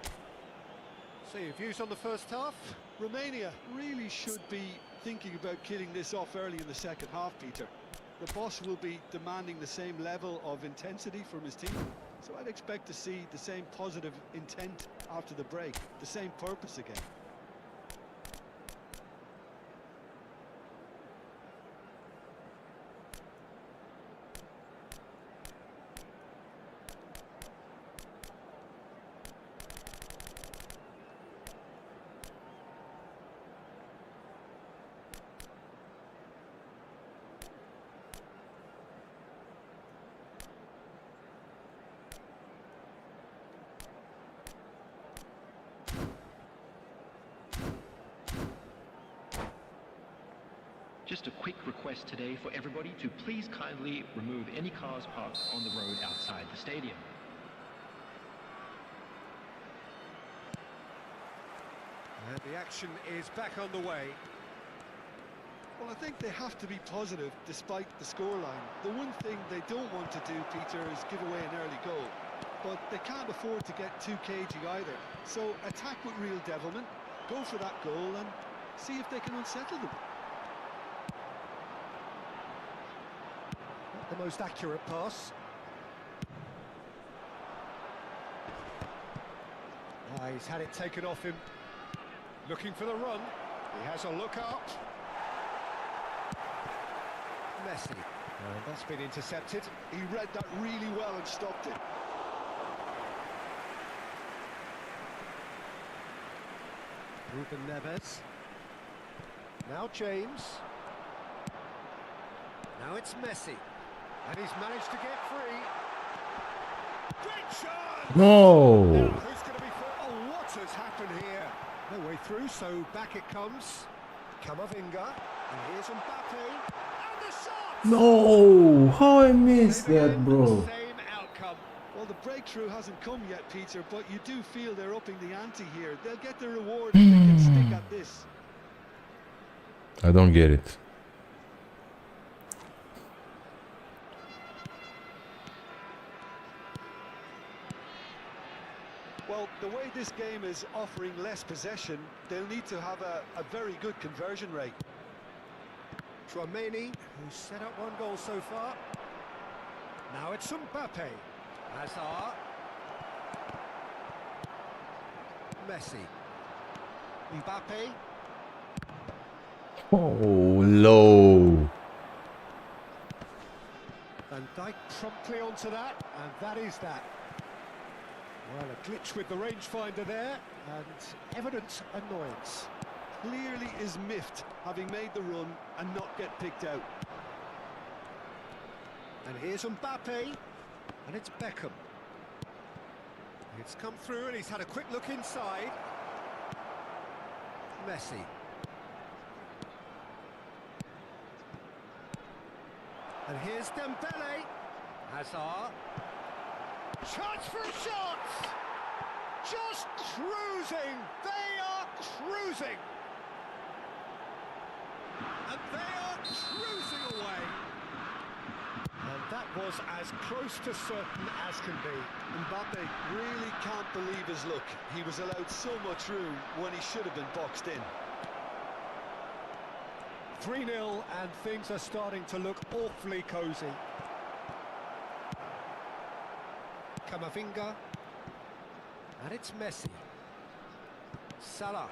So your views on the first half? Romania really should be thinking about killing this off early in the second half, Peter. The boss will be demanding the same level of intensity from his team. So I'd expect to see the same positive intent after the break, the same purpose again. Just a quick request today for everybody to please kindly remove any cars parked on the road outside the stadium. And the action is back on the way. Well, I think they have to be positive despite the scoreline. The one thing they don't want to do, Peter, is give away an early goal. But they can't afford to get too cagey either. So attack with real devilment, go for that goal and see if they can unsettle them. Not the most accurate pass. He's had it taken off him. Looking for the run. He has a look up. Messi. And that's been intercepted. He read that really well and stopped it. Ruben Neves. Now James. Now it's Messi. And he's managed to get free. Great shot! No! Now, who's going to be for? Oh, what has happened here? No way through, so back it comes. Camavinga. And here's Mbappe. And the shot! No! How I missed Same that, again, bro? Same outcome. Well, the breakthrough hasn't come yet, Peter, but you do feel they're upping the ante here. They'll get the reward if they can stick at this. I don't get it. Well, the way this game is offering less possession, they'll need to have a very good conversion rate. Tchouameni, who's set up one goal so far. Now it's Mbappe. Hazard. Messi. Mbappe. Oh, low. Van Dijk promptly onto that, and that is that. Well, a glitch with the rangefinder there, and evident annoyance. Clearly is miffed, having made the run and not get picked out. And here's Mbappe, and it's Beckham. It's come through, and he's had a quick look inside. Messi. And here's Dembele. Hazard. Chance for a shot! Just cruising! They are cruising! And they are cruising away. And that was as close to certain as can be. Mbappe really can't believe his luck. He was allowed so much room when he should have been boxed in. 3-0 and things are starting to look awfully cosy. Camavinga. And it's Messi. Salah.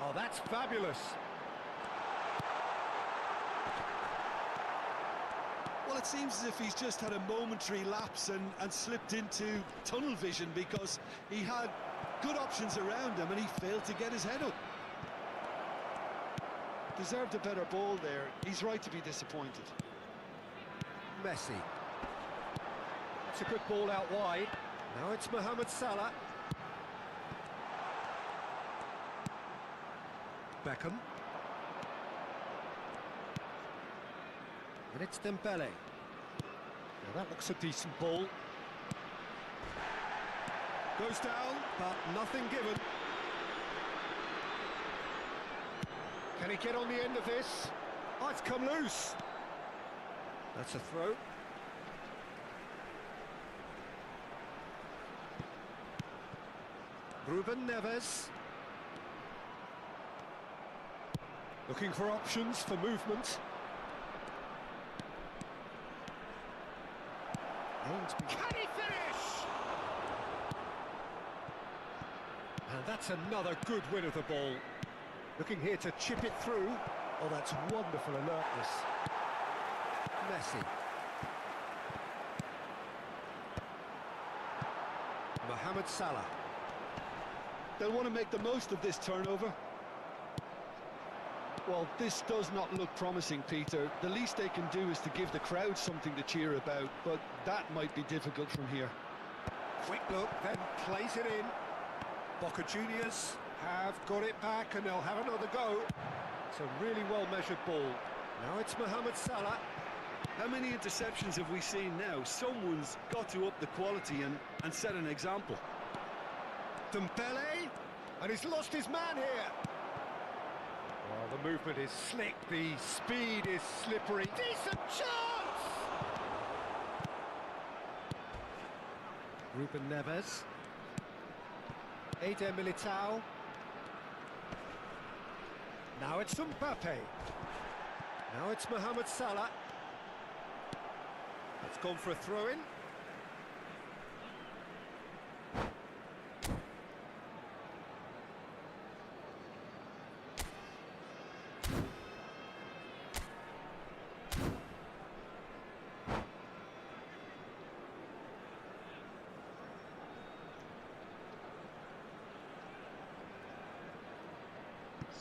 Oh, that's fabulous. Well, it seems as if he's just had a momentary lapse and slipped into tunnel vision, because he had good options around him and he failed to get his head up. Deserved a better ball there. He's right to be disappointed. Messi. That's a good ball out wide. Now it's Mohamed Salah. Beckham. And it's Dembele. Now that looks a decent ball. Goes down, but nothing given. Can he get on the end of this? Oh, it's come loose. That's a throw. Ruben Neves. Looking for options for movement. Can he finish? And that's another good win of the ball. Looking here to chip it through. Oh, that's wonderful alertness. Messi. Mohamed Salah. They'll want to make the most of this turnover. Well, this does not look promising, Peter. The least they can do is to give the crowd something to cheer about, but that might be difficult from here. Quick look, then plays it in. Boca Juniors have got it back and they'll have another go. It's a really well-measured ball. Now it's Mohamed Salah. How many interceptions have we seen now? Someone's got to up the quality and set an example. Dembele, and he's lost his man here. Well, the movement is slick, the speed is slippery. Decent chance! Ruben Neves. Eder Militao. Now it's Mbappe. Now it's Mohamed Salah. It's gone for a throw-in.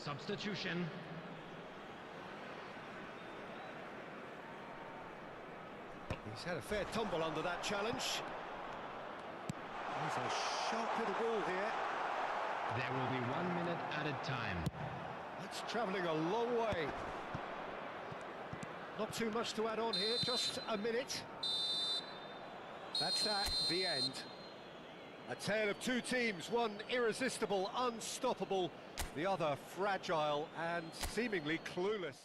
Substitution. He's had a fair tumble under that challenge. He's a sharp little ball here. There will be 1 minute added time. That's travelling a long way. Not too much to add on here, just a minute. That's that, the end. A tale of two teams, one irresistible, unstoppable, the other fragile and seemingly clueless.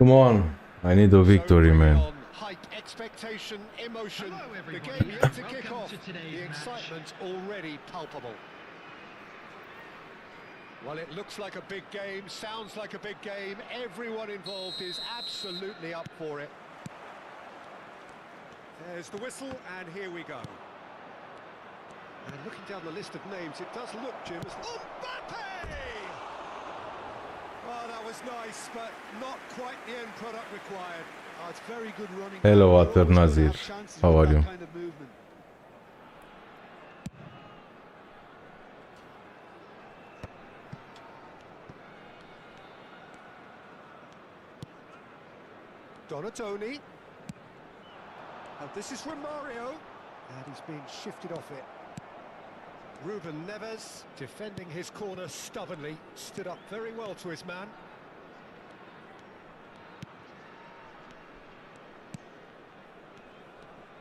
Come on. I need a victory, man. On, hype, expectation, emotion. Hello, The everybody. game yet to kick Welcome off. to today's The match. excitement already palpable. Well, it looks like a big game, sounds like a big game. Everyone involved is absolutely up for it. There's the whistle, and here we go. And looking down the list of names, it does look, Jim, as... Mbappe! Oh, that was nice, but not quite the end product required. Oh, it's very good running. Hello, You're always Ater gonna Nazir. have chances How with are that you? kind of movement. Donatoni. And this is Romario. And he's been shifted off it. Ruben Neves, defending his corner stubbornly, stood up very well to his man.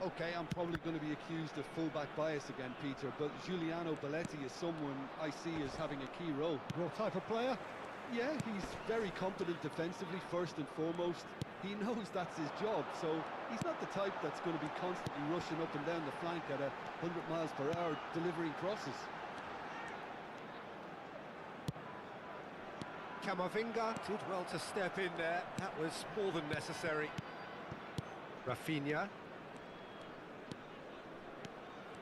Okay, I'm probably going to be accused of fullback bias again, Peter, but Giuliano Belletti is someone I see as having a key role. Your type of player? Yeah, he's very competent defensively, first and foremost. He knows that's his job, so he's not the type that's going to be constantly rushing up and down the flank at 100 miles per hour, delivering crosses. Camavinga did well to step in there. That was more than necessary. Rafinha.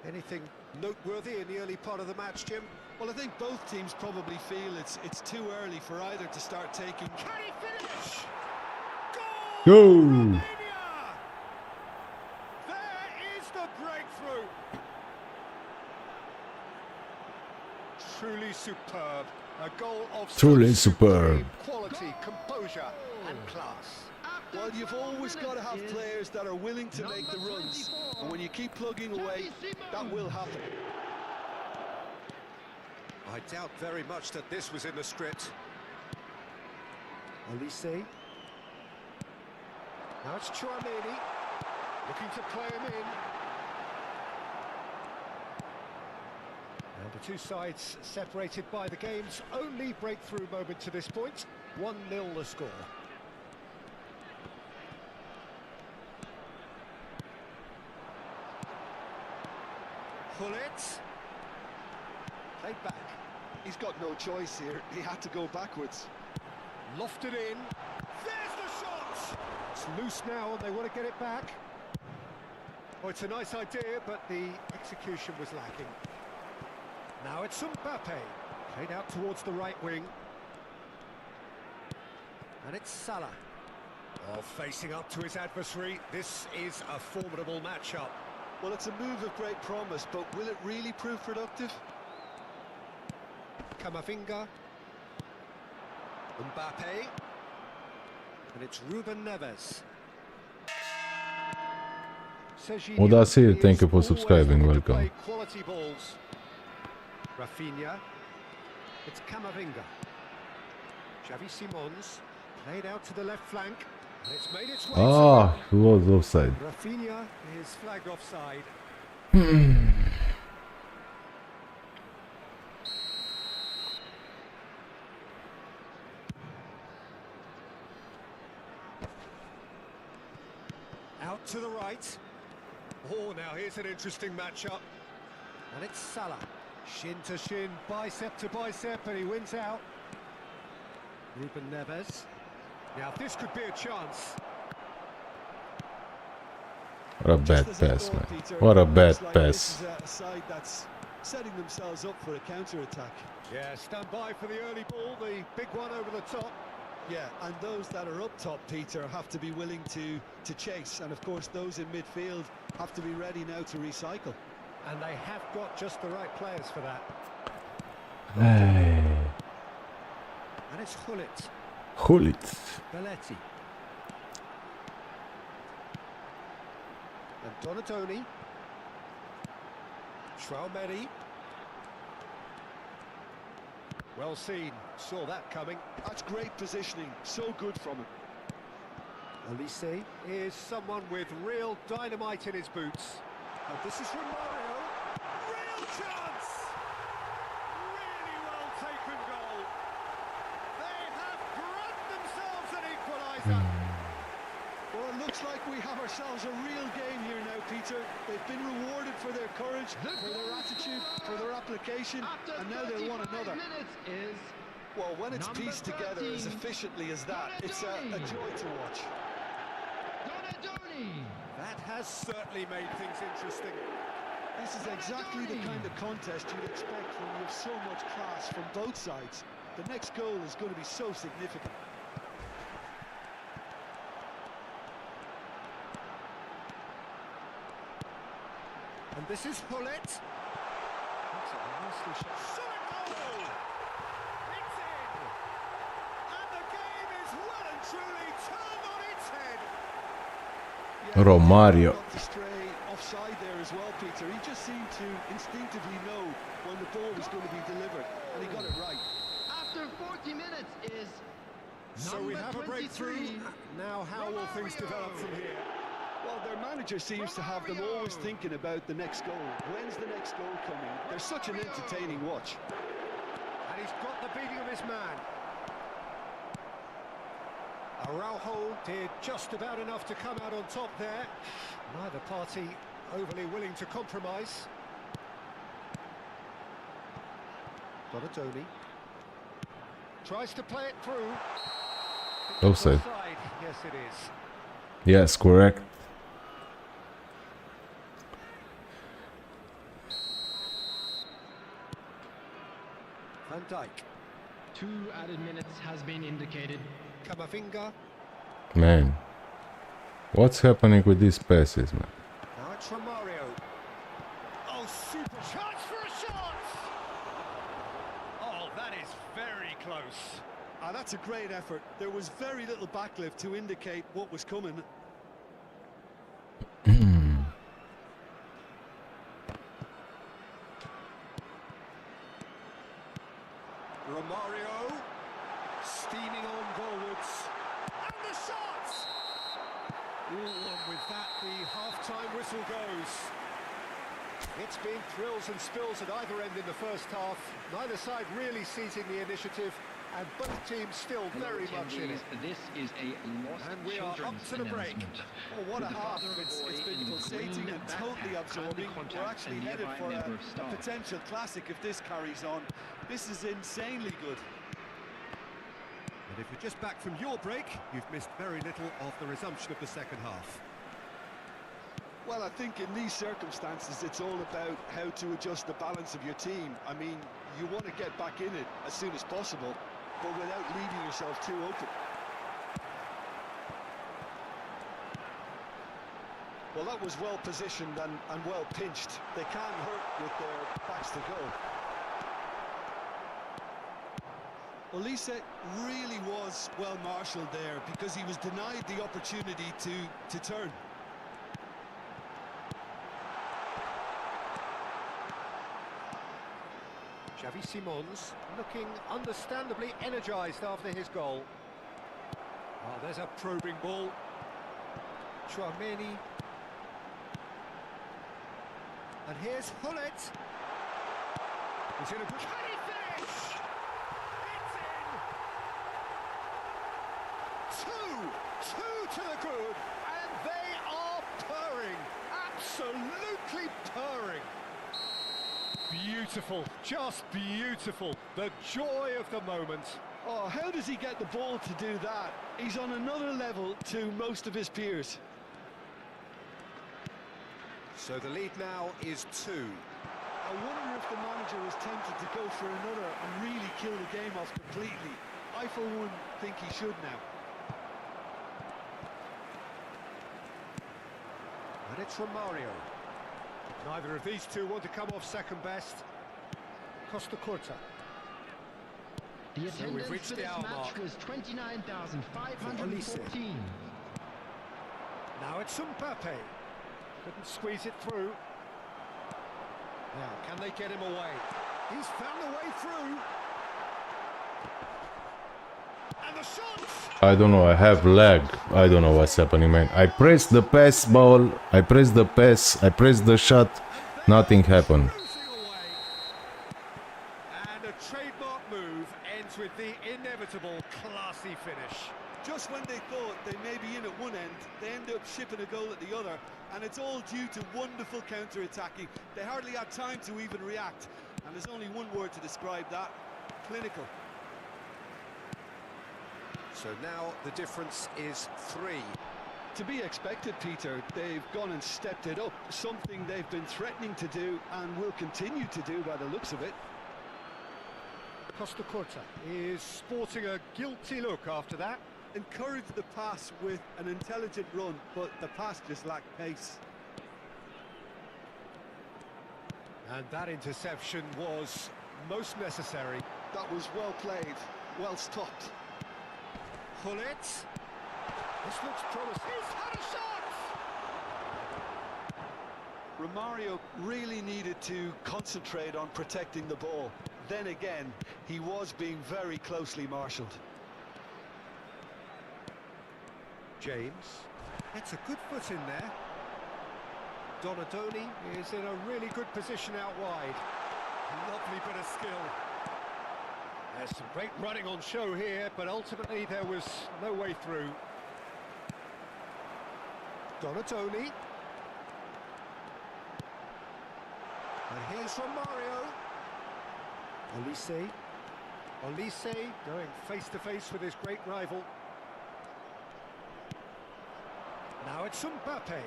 Anything noteworthy in the early part of the match, Jim? Well, I think both teams probably feel it's too early for either to start taking... Can he finish? Go! Romania! There is the breakthrough. Truly superb. A goal of Truly such superb. supreme quality, composure, and class. Well, you've always got to have players that are willing to make the runs. And when you keep plugging away, that will happen. I doubt very much that this was in the script. Olise. Now it's Chouameni, looking to play him in. And the two sides separated by the game's only breakthrough moment to this point. 1-0 the score. Hullet. Played back. He's got no choice here. He had to go backwards. Lofted in. There's the shot! It's loose now and they want to get it back. Oh, it's a nice idea, but the execution was lacking. Now it's Mbappe. Played out towards the right wing. And it's Salah. Oh, facing up to his adversary. This is a formidable matchup. Well, it's a move of great promise, but will it really prove productive? Camavinga. Mbappe. And it's Ruben Neves. Odasir, thank you for subscribing, welcome. Quality balls. Rafinha. It's Camavinga. Xavi Simons. Played out to the left flank. And it's made its way Ah, he was offside. Rafinha is flagged offside. Out to the right. Oh, now here's an interesting matchup. And it's Salah. Shin to shin, bicep to bicep, and he wins out. Ruben Neves. Now this could be a chance. What a bad Just as I pass, thought, man. Peter, What a it bad looks like pass. This is a side that's setting themselves up for a counter-attack. Yeah, stand by for the early ball, the big one over the top. Yeah, and those that are up top, Peter, have to be willing to chase. And, of course, those in midfield have to be ready now to recycle. And they have got just the right players for that. Hey. And it's Hullet. Hullet. Belletti. And Donatoni. Chouameni. Well seen, saw that coming. That's great positioning, so good from him. Olise is someone with real dynamite in his boots. And this is Romario. Real chance! Really well taken goal. They have grabbed themselves an equaliser. looks like we have ourselves a real game here now, Peter. They've been rewarded for their courage, for their attitude, for their application, and now they'll want another. Well, when it's pieced together as efficiently as that, it's a joy to watch. That has certainly made things interesting. This is exactly the kind of contest you'd expect when you have so much class from both sides. The next goal is going to be so significant. And this is Hullet. That's a nasty shot. Solid goal! It's in! And the game is well and truly turned on its head. Romario. Got to stray offside there as well, Peter. He just seemed to instinctively know when the ball was going to be delivered, and he got it right. After 40 minutes is So we have a breakthrough. Now how will things develop from here? Well, their manager seems to have them always thinking about the next goal. When's the next goal coming? They're such an entertaining watch. And he's got the beating of his man. Araujo did just about enough to come out on top there. Neither party overly willing to compromise. Donadoni tries to play it through. Offside. Yes, it is. Yes, correct. Van Dijk. 2 added minutes has been indicated. Camavinga. Man. What's happening with these passes, man? Now it's Romario. Oh, super chance for a shot! Oh, that is very close. Ah, that's a great effort. There was very little backlift to indicate what was coming. Romario steaming on goalwards. And the shot! Ooh, and with that, the half-time whistle goes. It's been thrills and spills at either end in the first half. Neither side really seizing the initiative, and both teams still very much in it. This is a lost And we are up to the break. Oh, what a half. It's been pulsating and totally absorbing. We're actually headed for a potential classic if this carries on. This is insanely good. And if you're just back from your break, you've missed very little of the resumption of the second half. Well, I think in these circumstances, it's all about how to adjust the balance of your team. I mean, you want to get back in it as soon as possible, but without leaving yourself too open. Well, that was well positioned and well pinched. They can't hurt with their backs to goal. Olise really was well marshalled there because he was denied the opportunity to turn. Xavi Simons looking understandably energised after his goal. Oh, there's a probing ball. Chouameni. And here's Hullet. He's in a good... Can he finish? It's in! Two to the good, and they are purring. Absolutely purring. Beautiful, just beautiful. The joy of the moment. Oh, how does he get the ball to do that? He's on another level to most of his peers. So the lead now is 2. I wonder if the manager was tempted to go for another and really kill the game off completely. I, for one, think he should now. And it's Romario. Neither of these two want to come off second best. Costa Curta. The attendance reached for the this hour match mark. was 29,514. Now it's Mbappe. Couldn't squeeze it through. Now, can they get him away? He's found a way through. And the shots! I don't know, I have lag. I don't know what's happening, man. I pressed the pass ball, I pressed the pass, I pressed the shot, nothing happened. And a trademark move ends with the inevitable classy finish. Just when they thought they may be in at one end, they end up shipping a goal at the other, and it's all due to wonderful counter-attacking. They hardly had time to even react, and there's only one word to describe that: clinical. So now the difference is 3. To be expected, Peter. They've gone and stepped it up, something they've been threatening to do and will continue to do by the looks of it. Costa Curta is sporting a guilty look after that. Encouraged the pass with an intelligent run, but the pass just lacked pace. And that interception was most necessary. That was well played, well stopped. Hullet. This looks promising. He's had a shot! Romario really needed to concentrate on protecting the ball. Then again, he was being very closely marshalled. James. That's a good foot in there. Donadoni is in a really good position out wide. Lovely bit of skill. There's some great running on show here, but ultimately there was no way through. Donadoni. And here's Romario. Olise. Olise going face-to-face with his great rival. Now it's Mbappe.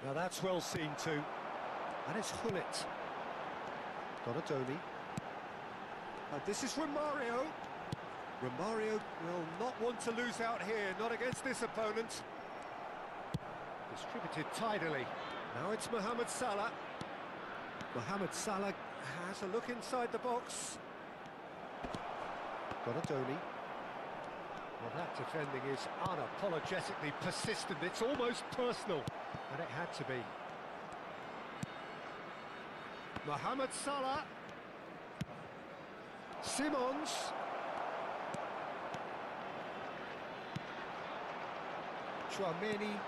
Now that's well seen too. And it's Hullet. Donadoni. And this is Romario. Romario will not want to lose out here, not against this opponent. Distributed tidily. Now it's Mohamed Salah. Mohamed Salah has a look inside the box. Donadoni. Well, that defending is unapologetically persistent. It's almost personal, and it had to be. Mohamed Salah. Simons. Chouameni.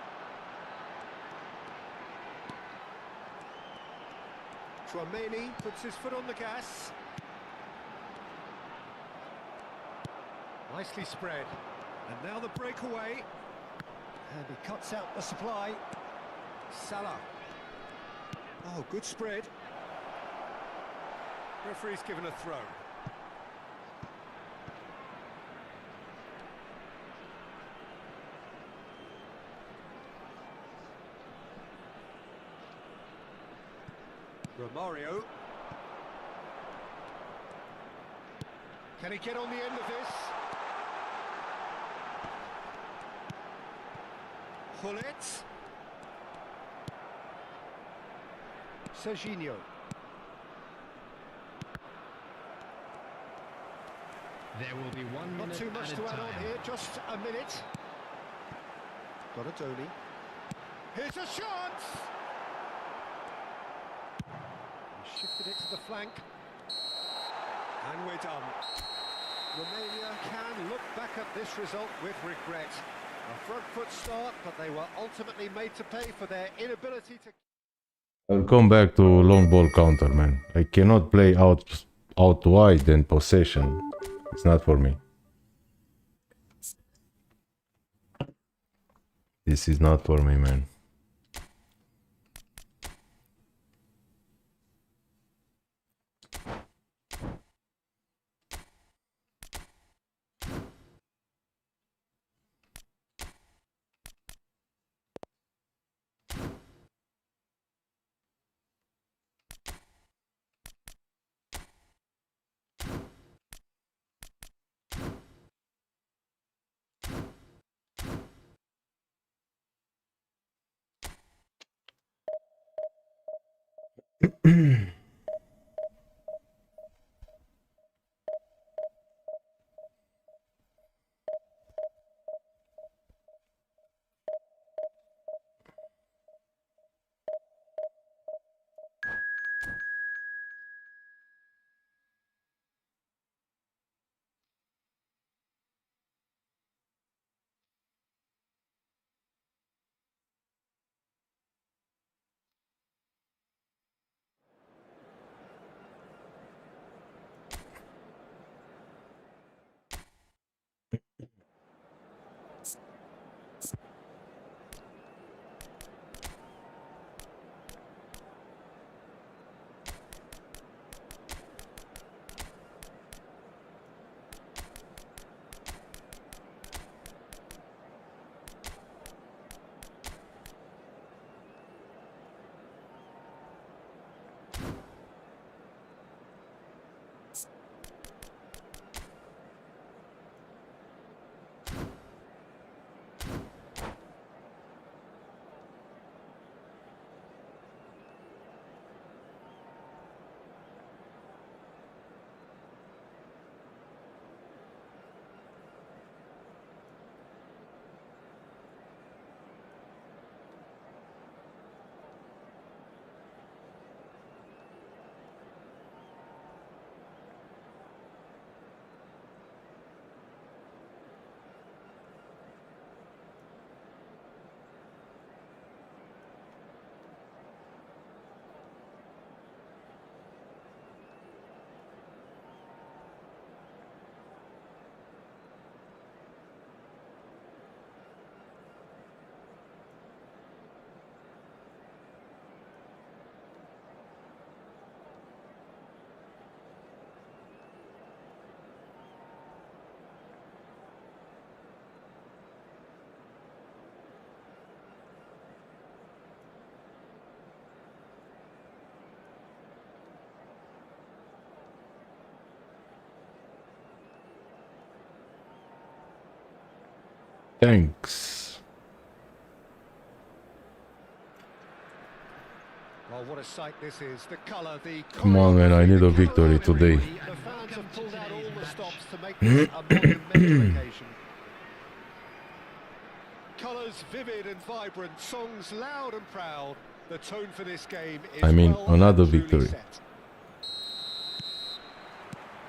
Chouameni puts his foot on the gas. Nicely spread. And now the breakaway. And he cuts out the supply. Salah. Oh, good spread. Referee's given a throw. Romario. Can he get on the end of this? Hullet. Serginho. There will be 1 Not minute too much added to add on time. here, just a minute. Donadoni. Here's a shot! He shifted it to the flank. And we're done. Romania can look back at this result with regret. A front foot start, but they were ultimately made to pay for their inability to... I'll come back to long ball counter, man. I cannot play out wide and possession. It's not for me. This is not for me, man. Thanks. Well, what a sight this is. The colour, the Come on, man, I need a victory today. The fans have pulled out all the stops to make this a monumental occasion. Colours vivid and vibrant, songs loud and proud. The tone for this game is I mean, well another and truly victory. set.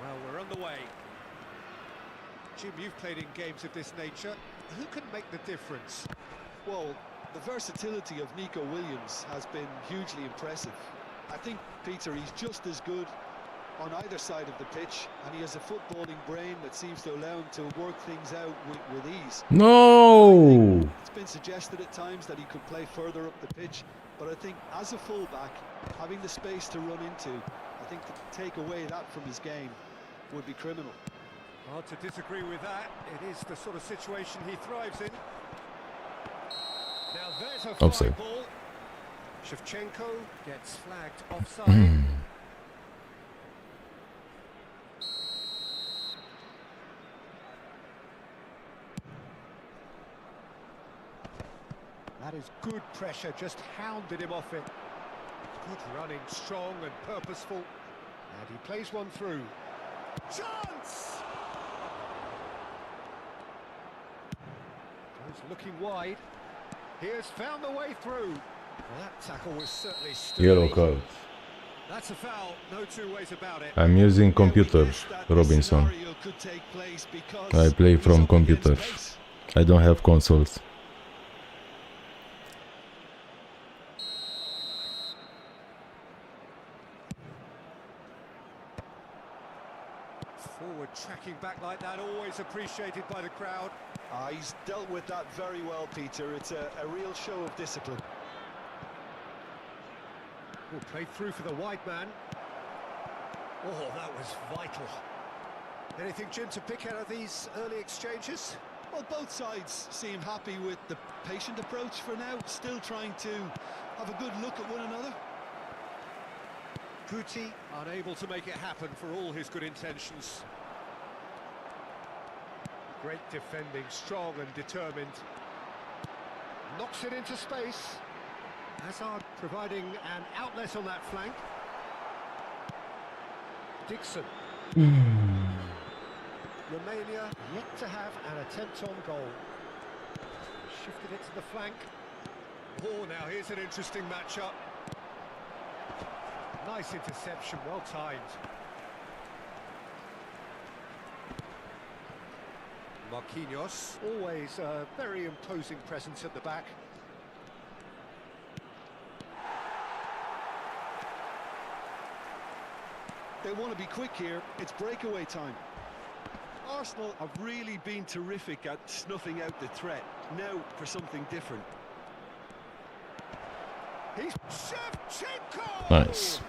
Well, we're underway. Jim, you've played in games of this nature. Who can make the difference? Well, the versatility of Nico Williams has been hugely impressive. I think, Peter, he's just as good on either side of the pitch, and he has a footballing brain that seems to allow him to work things out with ease. No! It's been suggested at times that he could play further up the pitch, but I think as a fullback, having the space to run into, I think to take away that from his game would be criminal. Hard to disagree with that. It is the sort of situation he thrives in. Now there's a Offside. fly ball. Shevchenko gets flagged offside. That is good pressure, just hounded him off it. Good running, strong and purposeful. And he plays one through. Chance! Goes looking wide. He has found the way through. Well, that tackle was certainly sturdy. Yellow card. That's a foul, no two ways about it. I'm using computer, Robinson. I play from computer. I don't have consoles. Forward tracking back like that, always appreciated by the crowd. He's dealt with that very well, Peter. It's a real show of discipline. Oh, played through for the wide man. Oh, that was vital. Anything, Jim, to pick out of these early exchanges? Well, both sides seem happy with the patient approach for now, still trying to have a good look at one another. Guti unable to make it happen for all his good intentions. Great defending, strong and determined. Knocks it into space. Hazard providing an outlet on that flank. Dixon. Romania yet to have an attempt on goal. Shifted it to the flank. Oh, now here's an interesting matchup. Nice interception, well timed. Marquinhos, always a very imposing presence at the back. They want to be quick here. It's breakaway time. Arsenal have really been terrific at snuffing out the threat. Now for something different. He's Shevchenko! Nice.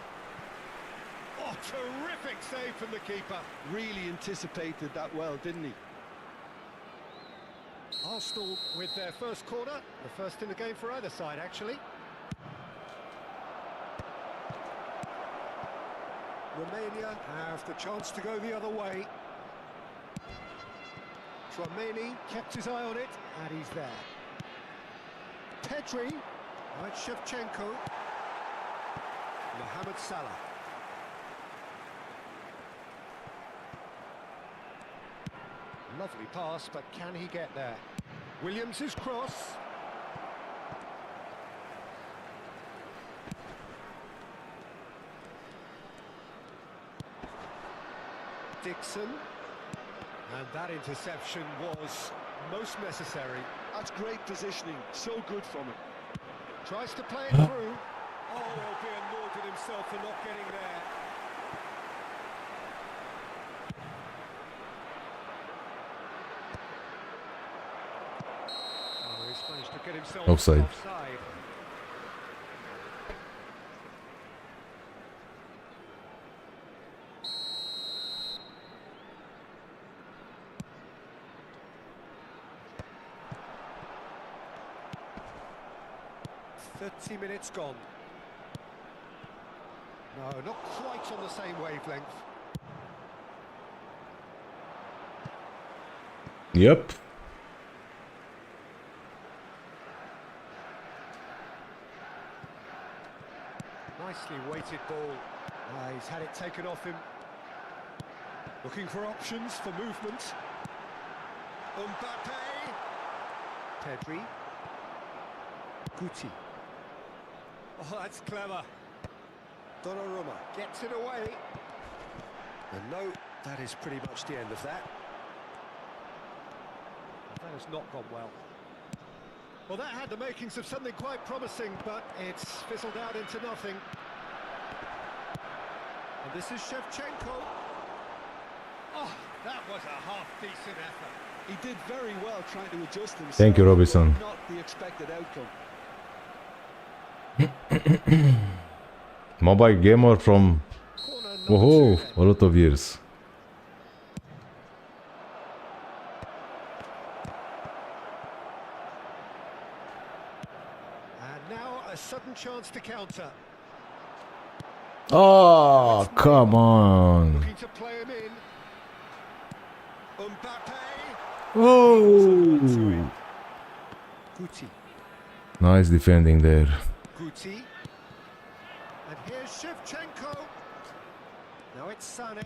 Oh, terrific save from the keeper. Really anticipated that well, didn't he? Arsenal with their first corner, the first in the game for either side, actually. Romania have the chance to go the other way. Tchouameni kept his eye on it, and he's there. Pedri, right, Shevchenko. Mohamed Salah. Lovely pass, but can he get there? Williams' cross. Dixon. And that interception was most necessary. That's great positioning, so good from him. Tries to play it through. Oh, he'll be annoyed with himself for not getting there. Oh, he's managed to get himself Offside. offside. Minutes gone. No, not quite on the same wavelength. Yep. Nicely weighted ball. He's had it taken off him. Looking for options for movement. Mbappe. Pedri. Guti. Oh, that's clever. Donnarumma gets it away. And no, that is pretty much the end of that. That has not gone well. Well, that had the makings of something quite promising, but it's fizzled out into nothing. And this is Shevchenko. Oh, that was a half-decent effort. He did very well trying to adjust himself. Thank you, Robinson. Not the expected outcome. Mobile gamer from Corner number 2 then. a lot of years. And now a sudden chance to counter. Oh, come on. Looking to play him in. Mbappe. Oh. Guti. Nice defending there. Guti. And here's Shevchenko. Now it's Sané.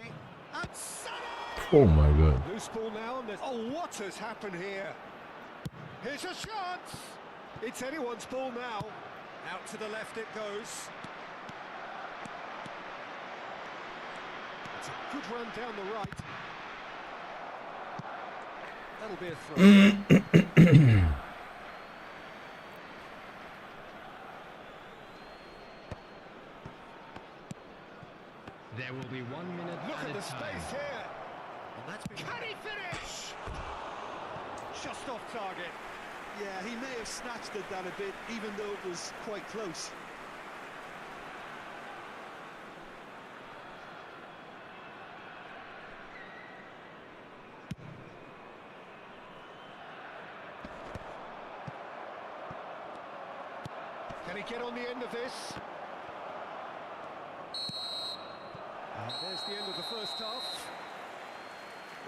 And Sané! Oh my god. Loose ball now. And oh, what has happened here? Here's a shot. It's anyone's ball now. Out to the left it goes. It's a good run down the right. That'll be a throw. There will be 1 minute Look at added the time. space here. And that's been... Can he finish? Just off target. Yeah, he may have snatched at that a bit, even though it was quite close. Can he get on the end of this? And there's the end of the first half.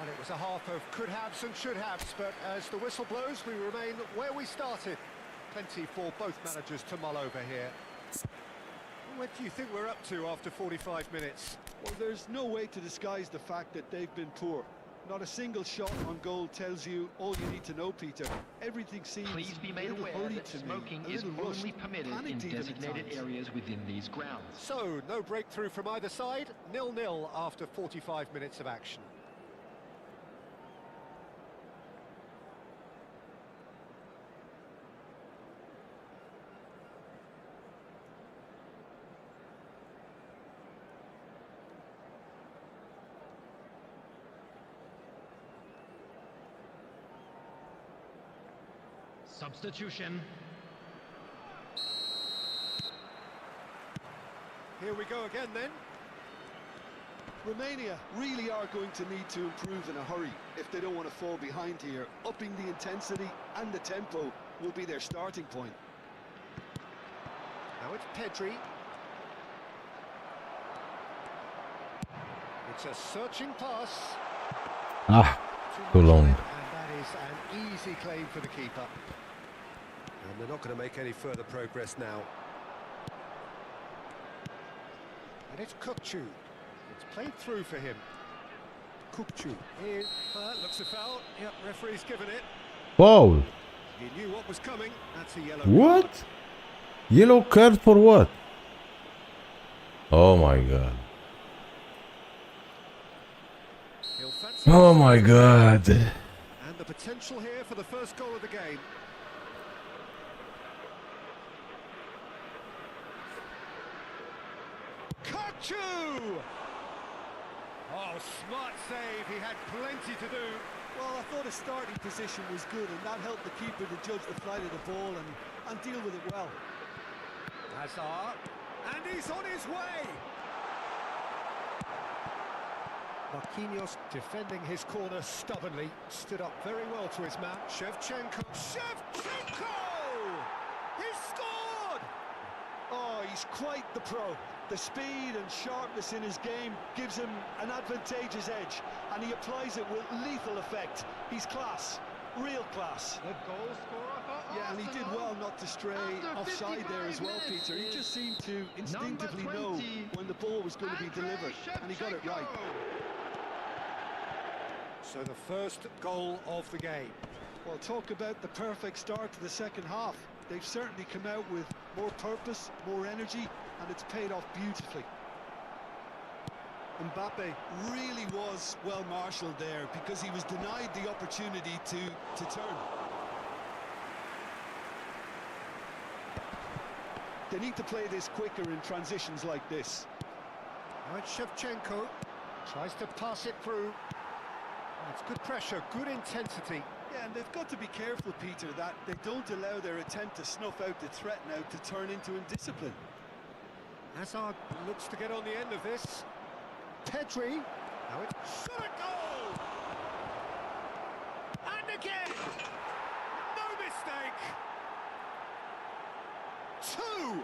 And it was a half of could-haves and should-haves, but as the whistle blows, we remain where we started. Plenty for both managers to mull over here. What do you think we're up to after 45 minutes? Well, there's no way to disguise the fact that they've been poor. Not a single shot on goal tells you all you need to know, Peter. Everything seems Please be made a little aware hurried that to me, smoking a is little rushed, only permitted in panicked even at designated times. areas within these grounds. So, no breakthrough from either side. 0-0 after 45 minutes of action. Substitution. Here we go again then. Romania really are going to need to improve in a hurry if they don't want to fall behind here. Upping the intensity and the tempo will be their starting point. Now it's Pedri. It's a searching pass. Ah, too long. And that is an easy claim for the keeper. And they're not going to make any further progress now. And it's Kukçu. It's played through for him. Kukçu. Here, looks a foul. Yep, referee's given it. Foul. He knew what was coming. That's a yellow What? card. Yellow card for what? Oh my god. He'll fancy Oh it. my god. And the potential here for the first goal of the game. Kukçu! Oh, smart save. He had plenty to do. Well, I thought his starting position was good, and that helped the keeper to judge the flight of the ball and deal with it well. Hazard. And he's on his way. Marquinhos defending his corner stubbornly. Stood up very well to his man. Shevchenko. Shevchenko! He scored! Oh, he's quite the pro. The speed and sharpness in his game gives him an advantageous edge, and he applies it with lethal effect. He's class. Real class. The goal scorer for Yeah, and he did Arsenal. well not to stray After offside there as well, 55 Peter. He just seemed to instinctively know 20, when the ball was going to be delivered, and he got it right. So the first goal of the game. Well, talk about the perfect start to the second half. They've certainly come out with more purpose, more energy, and it's paid off beautifully. Mbappe really was well marshalled there because he was denied the opportunity to turn. They need to play this quicker in transitions like this. Now it's Shevchenko. Tries to pass it through. It's good pressure, good intensity. Yeah, and they've got to be careful, Peter, that they don't allow their attempt to snuff out the threat now to turn into indiscipline. Hazard looks to get on the end of this. Pedri. Now it's shot a goal! And again! No mistake! Two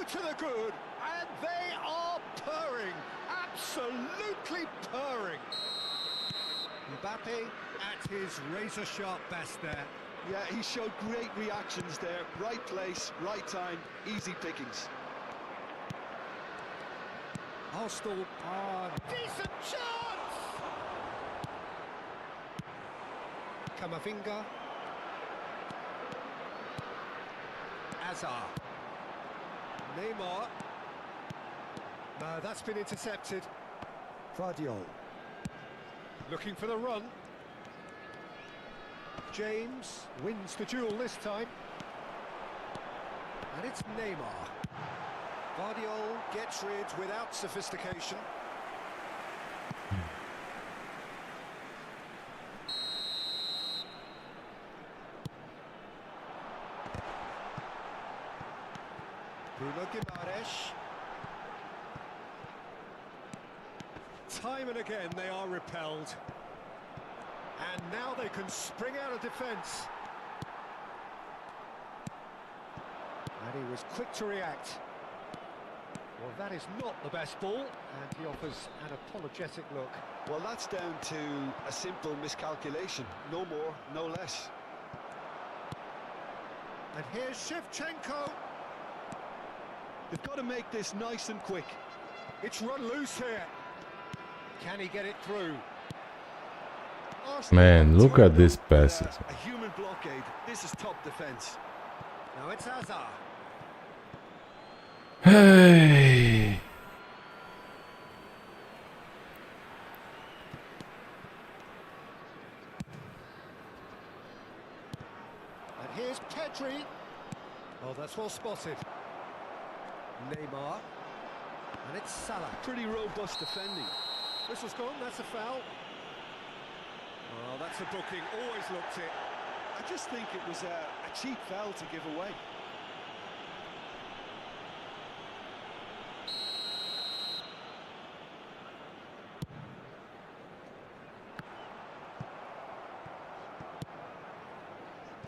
to the good, and they are purring. Absolutely purring. Mbappe at his razor-sharp best there. Yeah, he showed great reactions there. Right place, right time, easy pickings. Arsenal are decent chance! Camavinga. Hazard. Neymar. No, that's been intercepted. Guardiola. Looking for the run. James wins the duel this time. And it's Neymar. Guardiola gets rid without sophistication. Bruno Guimaraes. Time and again they are repelled. And now they can spring out of defence. And he was quick to react. Well, that is not the best ball, and he offers an apologetic look. Well, that's down to a simple miscalculation. No more, no less. And here's Shevchenko. They've got to make this nice and quick. It's run loose here. Can he get it through? Man, look at these passes. A human blockade. This is top defence. Now it's Hazard. Hey. And here's Pedri. Oh, that's well spotted. Neymar. And it's Salah. Pretty robust defending. This was gone, that's a foul. Oh, that's a booking, always looked it. I just think it was a cheap foul to give away.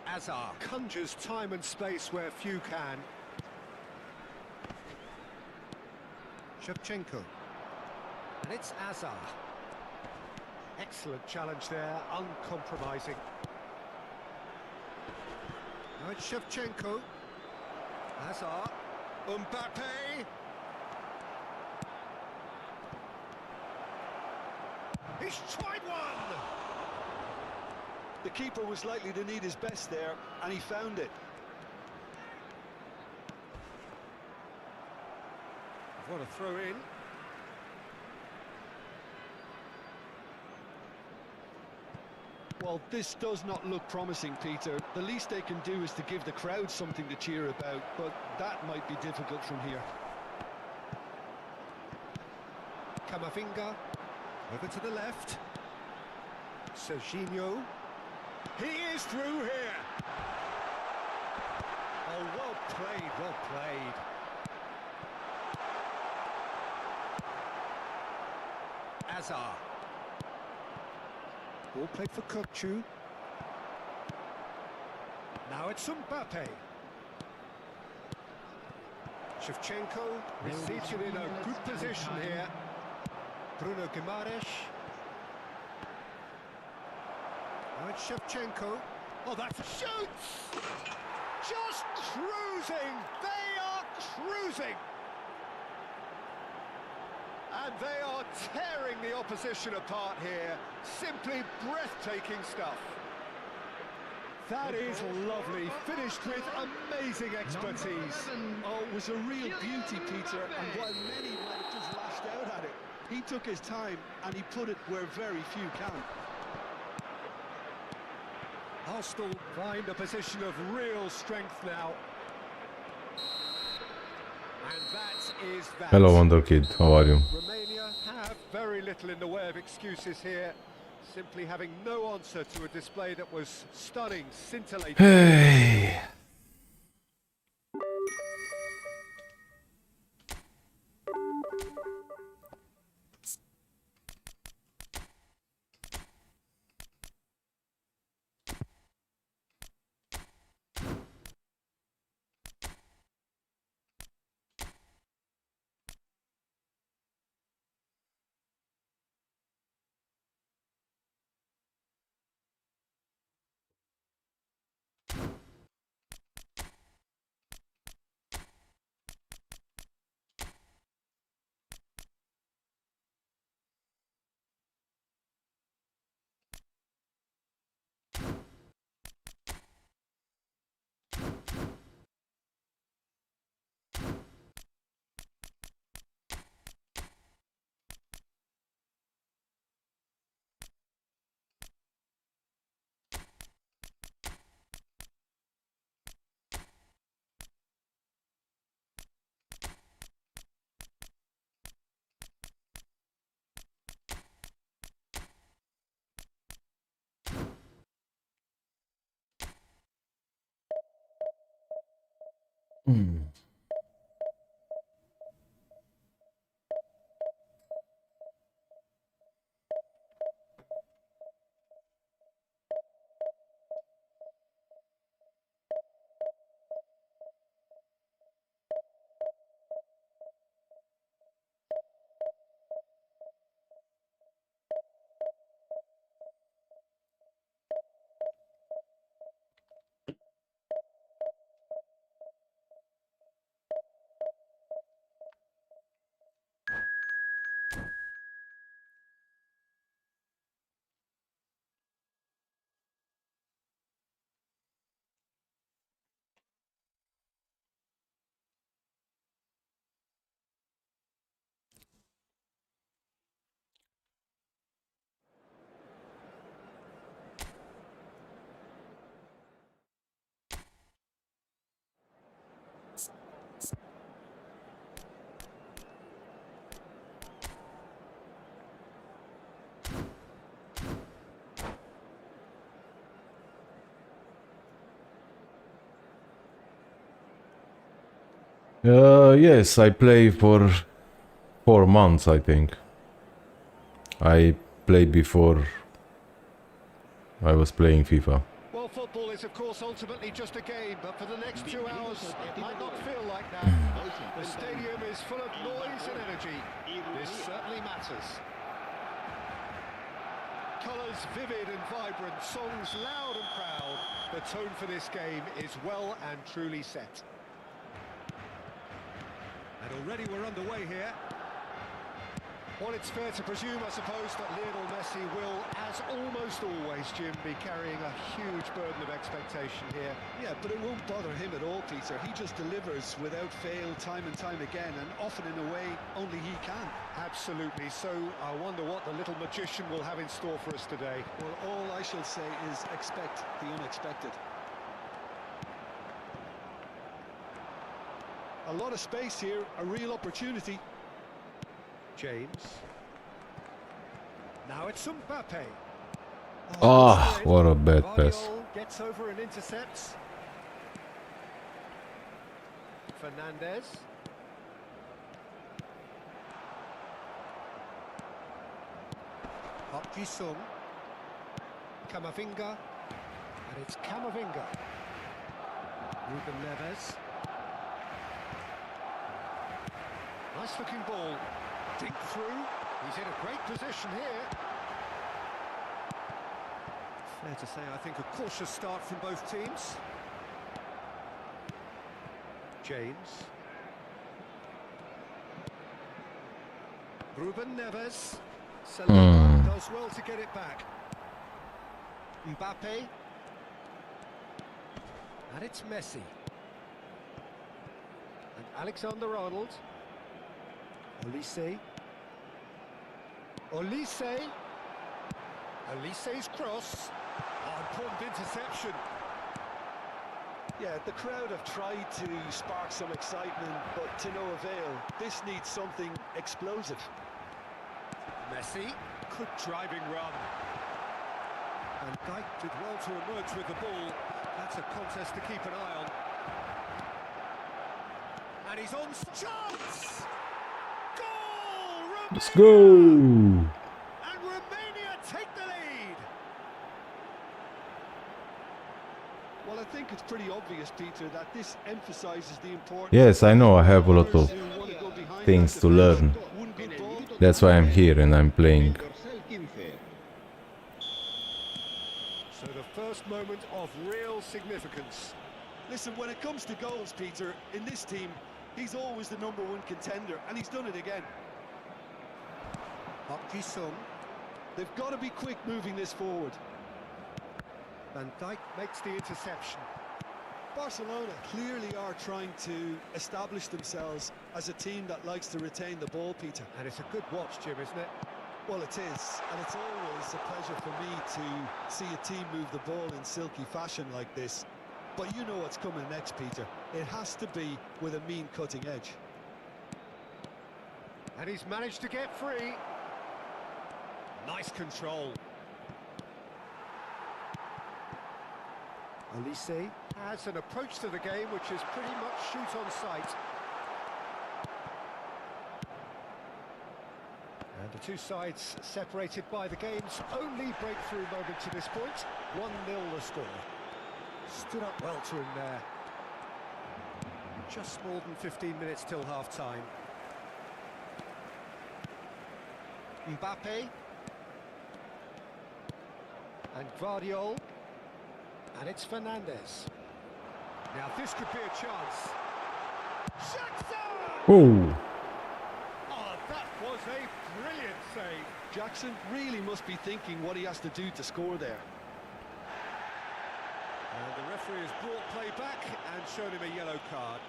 Hazard conjures time and space where few can. Shevchenko. And it's Hazard. Excellent challenge there, uncompromising. Now it's Shevchenko. Hazard. Mbappe. He's tried one! The keeper was likely to need his best there, and he found it. What a throw in. Well, this does not look promising, Peter. The least they can do is to give the crowd something to cheer about, but that might be difficult from here. Camavinga. Over to the left. Serginho. He is through here. Oh, well played, well played. Hazard. Ball played for Kokchu. Now it's Mbappe. Shevchenko receives it in a good position here. Bruno Guimaraes. Now it's Shevchenko. Oh, that's a shoot! Just cruising! They are cruising! And they are tearing the opposition apart here. Simply breathtaking stuff. That is lovely, finished with amazing expertise. Oh, it was a real beauty, Peter, and while many might have just lashed out at it, he took his time and he put it where very few can. Arsenal find a position of real strength now. And that is that. Hello, Wonder Kid. How are you? Romania have very little in the way of excuses here. Simply having no answer to a display that was stunning, scintillating. Hey. Yes, I play for 4 months, I think. I played before I was playing FIFA. Well, football is, of course, ultimately just a game, but for the next 2 hours, it might not feel like that. The stadium is full of noise and energy. This certainly matters. Colours vivid and vibrant, songs loud and proud. The tone for this game is well and truly set. And already we're underway here. Well, it's fair to presume, I suppose, that Lionel Messi will, as almost always, Jim, be carrying a huge burden of expectation here. Yeah, but it won't bother him at all, Peter. He just delivers without fail time and time again, and often in a way only he can. Absolutely. So I wonder what the little magician will have in store for us today. Well, all I shall say is expect the unexpected. A lot of space here, a real opportunity. James. Now it's Mbappe. Ah, what a bad pass. Guardiola gets over and intercepts. Fernandez. Park Ji-sung. Camavinga. And it's Camavinga. Ruben Neves. Nice looking ball. Dink through. He's in a great position here. Fair to say, I think a cautious start from both teams. James. Ruben Neves. Saliba does well to get it back. Mbappe. And it's Messi. And Alexander-Arnold. Olise. Olise. Olise's cross. Oh, important interception. Yeah, the crowd have tried to spark some excitement, but to no avail. This needs something explosive. Messi. Good driving run. And Dijk did well to emerge with the ball. That's a contest to keep an eye on. And he's on chance! Goal! Romania! Let's go! And Romania take the lead! Well, I think it's pretty obvious, Peter, that this emphasizes the importance. Yes, I know I have a lot of things to learn. One good ball. That's why I'm here and I'm playing. Dorsal 15. So the first moment of real significance. Listen, when it comes to goals, Peter, in this team, he's always the #1 contender, and he's done it again. Park Ji-sung. They've got to be quick moving this forward. Van Dijk makes the interception. Barcelona clearly are trying to establish themselves as a team that likes to retain the ball, Peter. And it's a good watch, Jim, isn't it? Well, it is, and it's always a pleasure for me to see a team move the ball in silky fashion like this. But you know what's coming next, Peter. It has to be with a mean cutting edge. And he's managed to get free. Nice control. Olise has an approach to the game which is pretty much shoot on sight. And the two sides separated by the game's only breakthrough moment to this point. 1-0 the score. Stood up well to him there. Just more than 15 minutes till half-time. Mbappe. And Guardiola. And it's Fernandez. Now this could be a chance. Jackson! Oh! Oh, that was a brilliant save. Jackson really must be thinking what he has to do to score there. And the referee has brought play back and shown him a yellow card.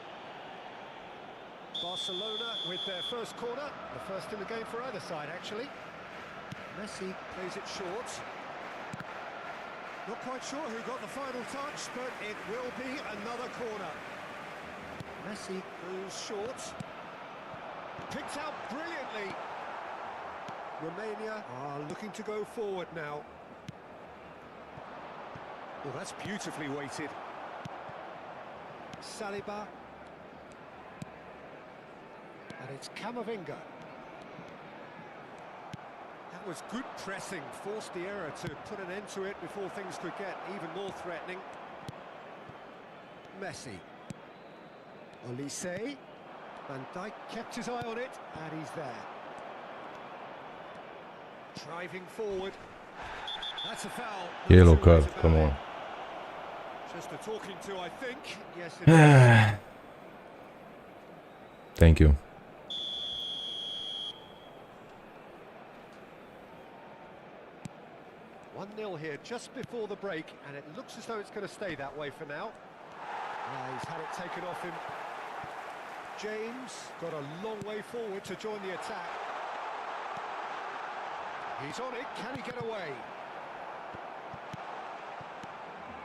Barcelona with their first corner, the first in the game for either side actually. Messi plays it short. Not quite sure who got the final touch, but it will be another corner. Messi goes short. Picked out brilliantly. Romania are looking to go forward now. Well, that's beautifully weighted. Saliba. And it's Camavinga. That was good pressing, forced the error to put an end to it before things could get even more threatening. Messi. Olise. Van Dijk kept his eye on it, and he's there. Driving forward. That's a foul. Yellow card, come on. Just a talking to, I think. Yes, it is. Thank you. Here just before the break, and it looks as though it's going to stay that way for now. He's had it taken off him. James got a long way forward to join the attack. He's on it. Can he get away?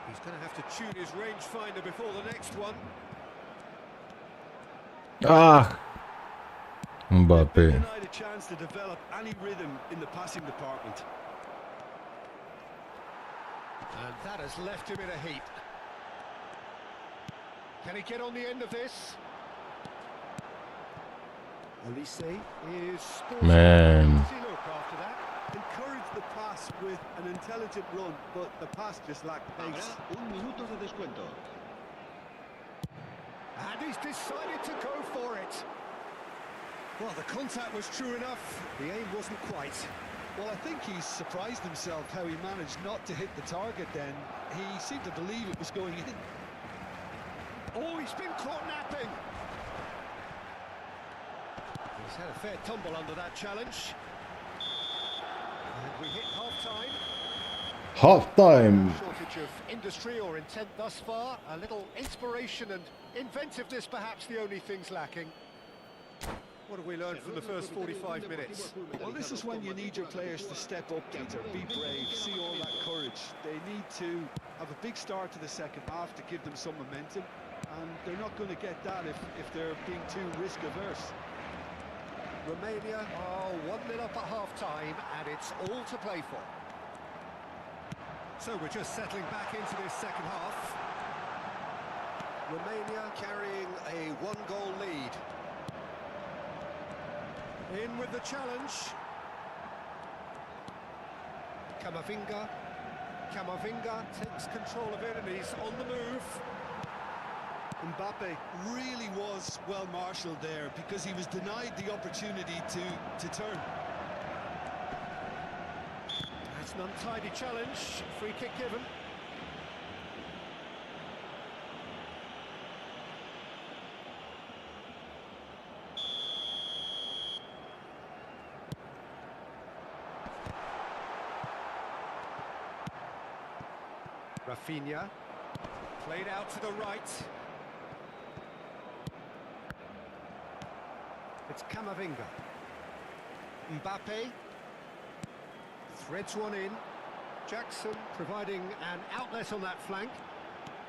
He's going to have to tune his rangefinder before the next one. Ah! Mbappe. Denied a chance to develop any rhythm in the passing department. And that has left him in a heap. Can he get on the end of this? Olise is... Man. Look after that. Encouraged the pass with an intelligent run, but the pass just lacked pace. Habrá 1 minuto de descuento. And he's decided to go for it. Well, the contact was true enough. The aim wasn't quite. Well, I think he surprised himself how he managed not to hit the target then. He seemed to believe it was going in. Oh, he's been caught napping. He's had a fair tumble under that challenge. And we hit half-time. Half-time. Shortage of industry or intent thus far. A little inspiration and inventiveness perhaps the only things lacking. What have we learned from the first 45 minutes? Well, this is when you need your players to step up, Peter, be brave, see all that courage. They need to have a big start to the second half to give them some momentum, and they're not going to get that if they're being too risk-averse. Romania are 1-0 up at half-time, and it's all to play for. So we're just settling back into this second half. Romania carrying a one-goal lead. In with the challenge. Camavinga. Camavinga takes control of it and he's on the move. Mbappe really was well marshalled there because he was denied the opportunity to turn. That's an untidy challenge. Free kick given. Rafinha, played out to the right. It's Camavinga. Mbappe threads one in. Jackson providing an outlet on that flank.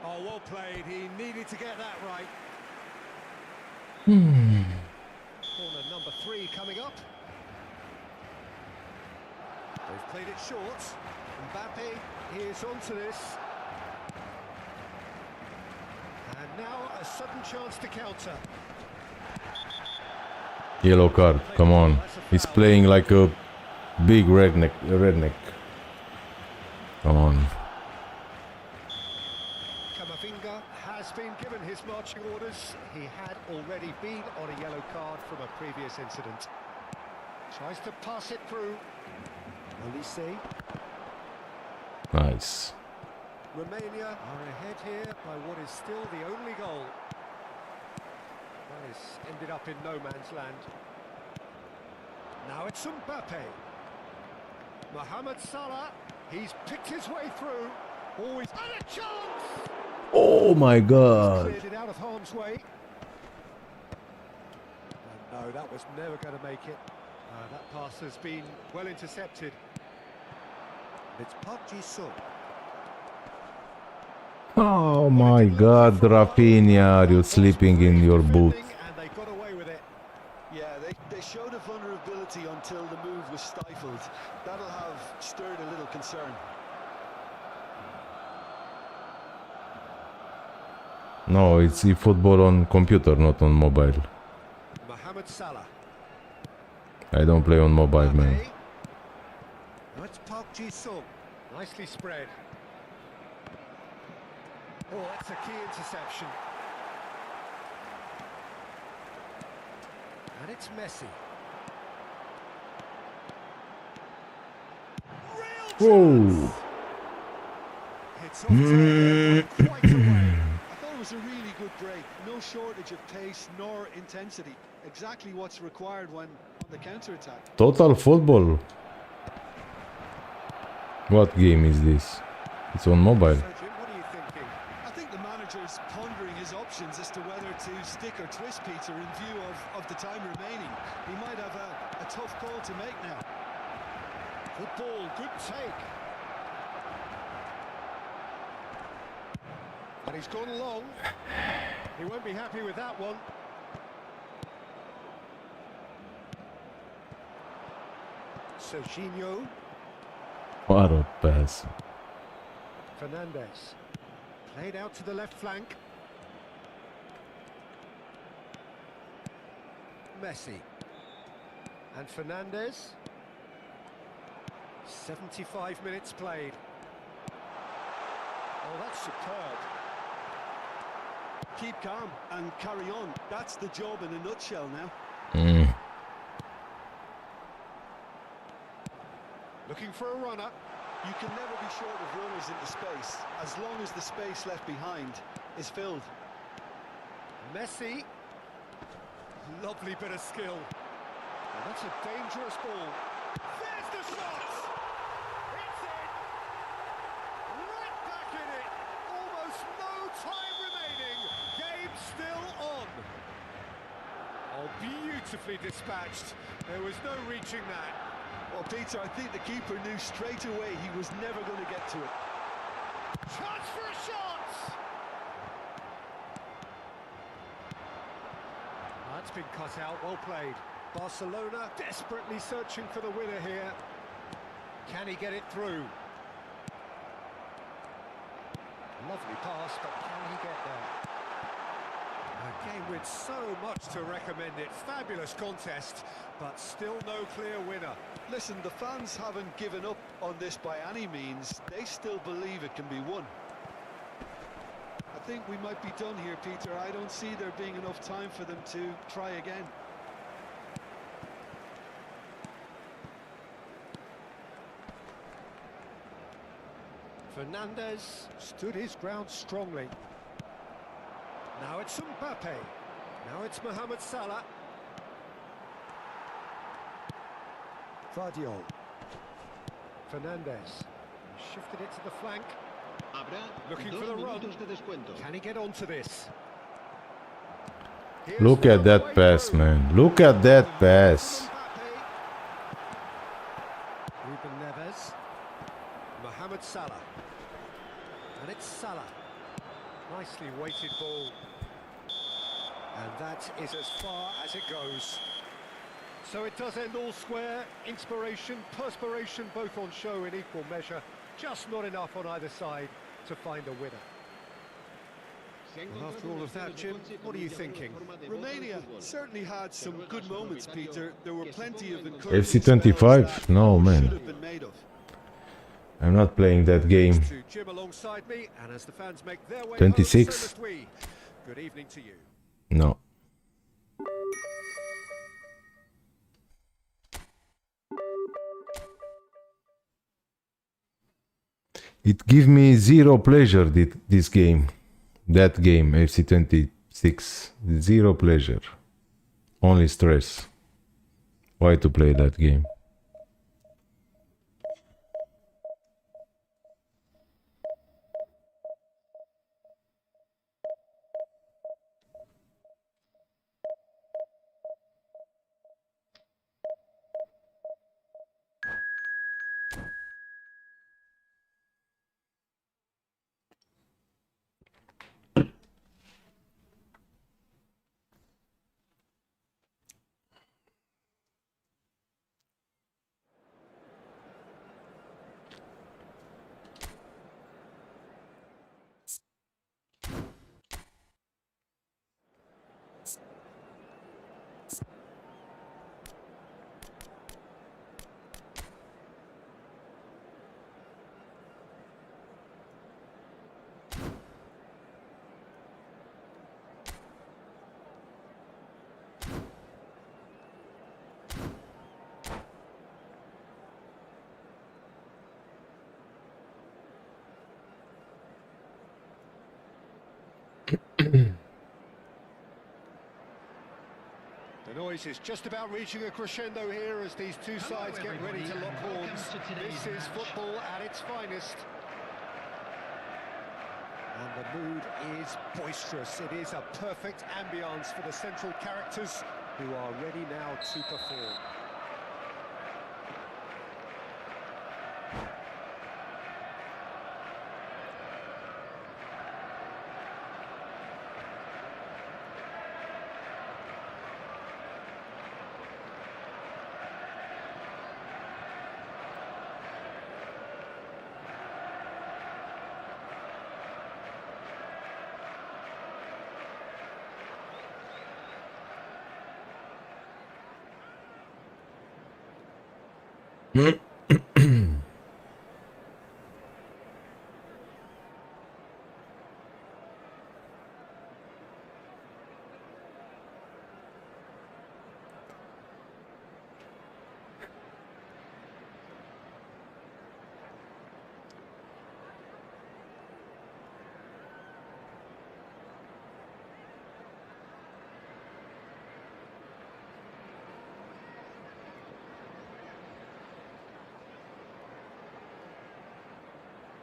Oh, well played. He needed to get that right. Corner number 3 coming up. They've played it short. Mbappe is onto this. And now a sudden chance to counter. Yellow card, come on. He's playing like a big redneck. Come on. Camavinga has been given his marching orders. He had already been on a yellow card from a previous incident. Tries to pass it through. Olise. Nice. Romania are ahead here by what is still the only goal. Well, it's ended up in no man's land. Now it's Mbappe. Mohamed Salah, he's picked his way through. Always and a chance! Oh my god. Cleared it out of harm's way. And no, that was never going to make it. That pass has been well intercepted. It's Park Ji-sung. Oh my god, Rafinha, are you sleeping in your boot? And they got away with it. Yeah, they showed a vulnerability until the move was stifled. That'll have stirred a little concern. No, it's eFootball on computer, not on mobile. Mohamed Salah. I don't play on mobile, man. Now it's Park Ji-sung. Nicely spread. Oh, that's a key interception. And it's Messi. Whoa. It's off target, quite away. I thought it was a really good break. No shortage of pace nor intensity. Exactly what's required when on the counter-attack. Total football. What game is this? It's on mobile. So, Jim, what are you thinking? I think the manager's pondering his options as to whether to stick or twist, Peter, in view of the time remaining. He might have a tough call to make now. Good ball, good take. And he's gone long. He won't be happy with that one. Serginho. What a pass. Fernandez. Played out to the left flank. Messi. And Fernandez. 75 minutes played. Oh, that's superb. Keep calm and carry on. That's the job in a nutshell now. Looking for a runner. You can never be short of runners into space, as long as the space left behind is filled. Messi. Lovely bit of skill. And that's a dangerous ball. There's the shot! It's in! Right back in it! Almost no time remaining. Game still on. Oh, beautifully dispatched. There was no reaching that. Well, Peter, I think the keeper knew straight away he was never going to get to it. Chance for a shot! That's been cut out, well played. Barcelona desperately searching for the winner here. Can he get it through? Lovely pass, but can he get there? A game with so much to recommend it. Fabulous contest, but still no clear winner. Listen, the fans haven't given up on this by any means. They still believe it can be won. I think we might be done here, Peter. I don't see there being enough time for them to try again. Fernandez stood his ground strongly. Now it's Mbappe. Now it's Mohamed Salah. Vardiol. Fernandez. Shifted it to the flank. Looking for the run. Can he get onto this? Here's Look at that pass, man. Look at that pass. Ruben Neves. Mohamed Salah. And it's Salah. Nicely weighted ball. And that is as far as it goes. So it does end all square. Inspiration, perspiration, both on show in equal measure. Just not enough on either side to find a winner. Well, after all of that, Jim, what are you thinking? Romania certainly had some good moments, Peter. There were plenty of encouraging FC 25? No, man. should have been made of. I'm not playing that game. To Jim alongside me, and as the fans make their way 26. home, so must we. Good evening to you. No. It gives me zero pleasure, this game. That game, FC 26. Zero pleasure. Only stress. Why to play that game? The noise is just about reaching a crescendo here as these two sides get ready to lock horns. This is football at its finest. And the mood is boisterous. It is a perfect ambience for the central characters who are ready now to perform.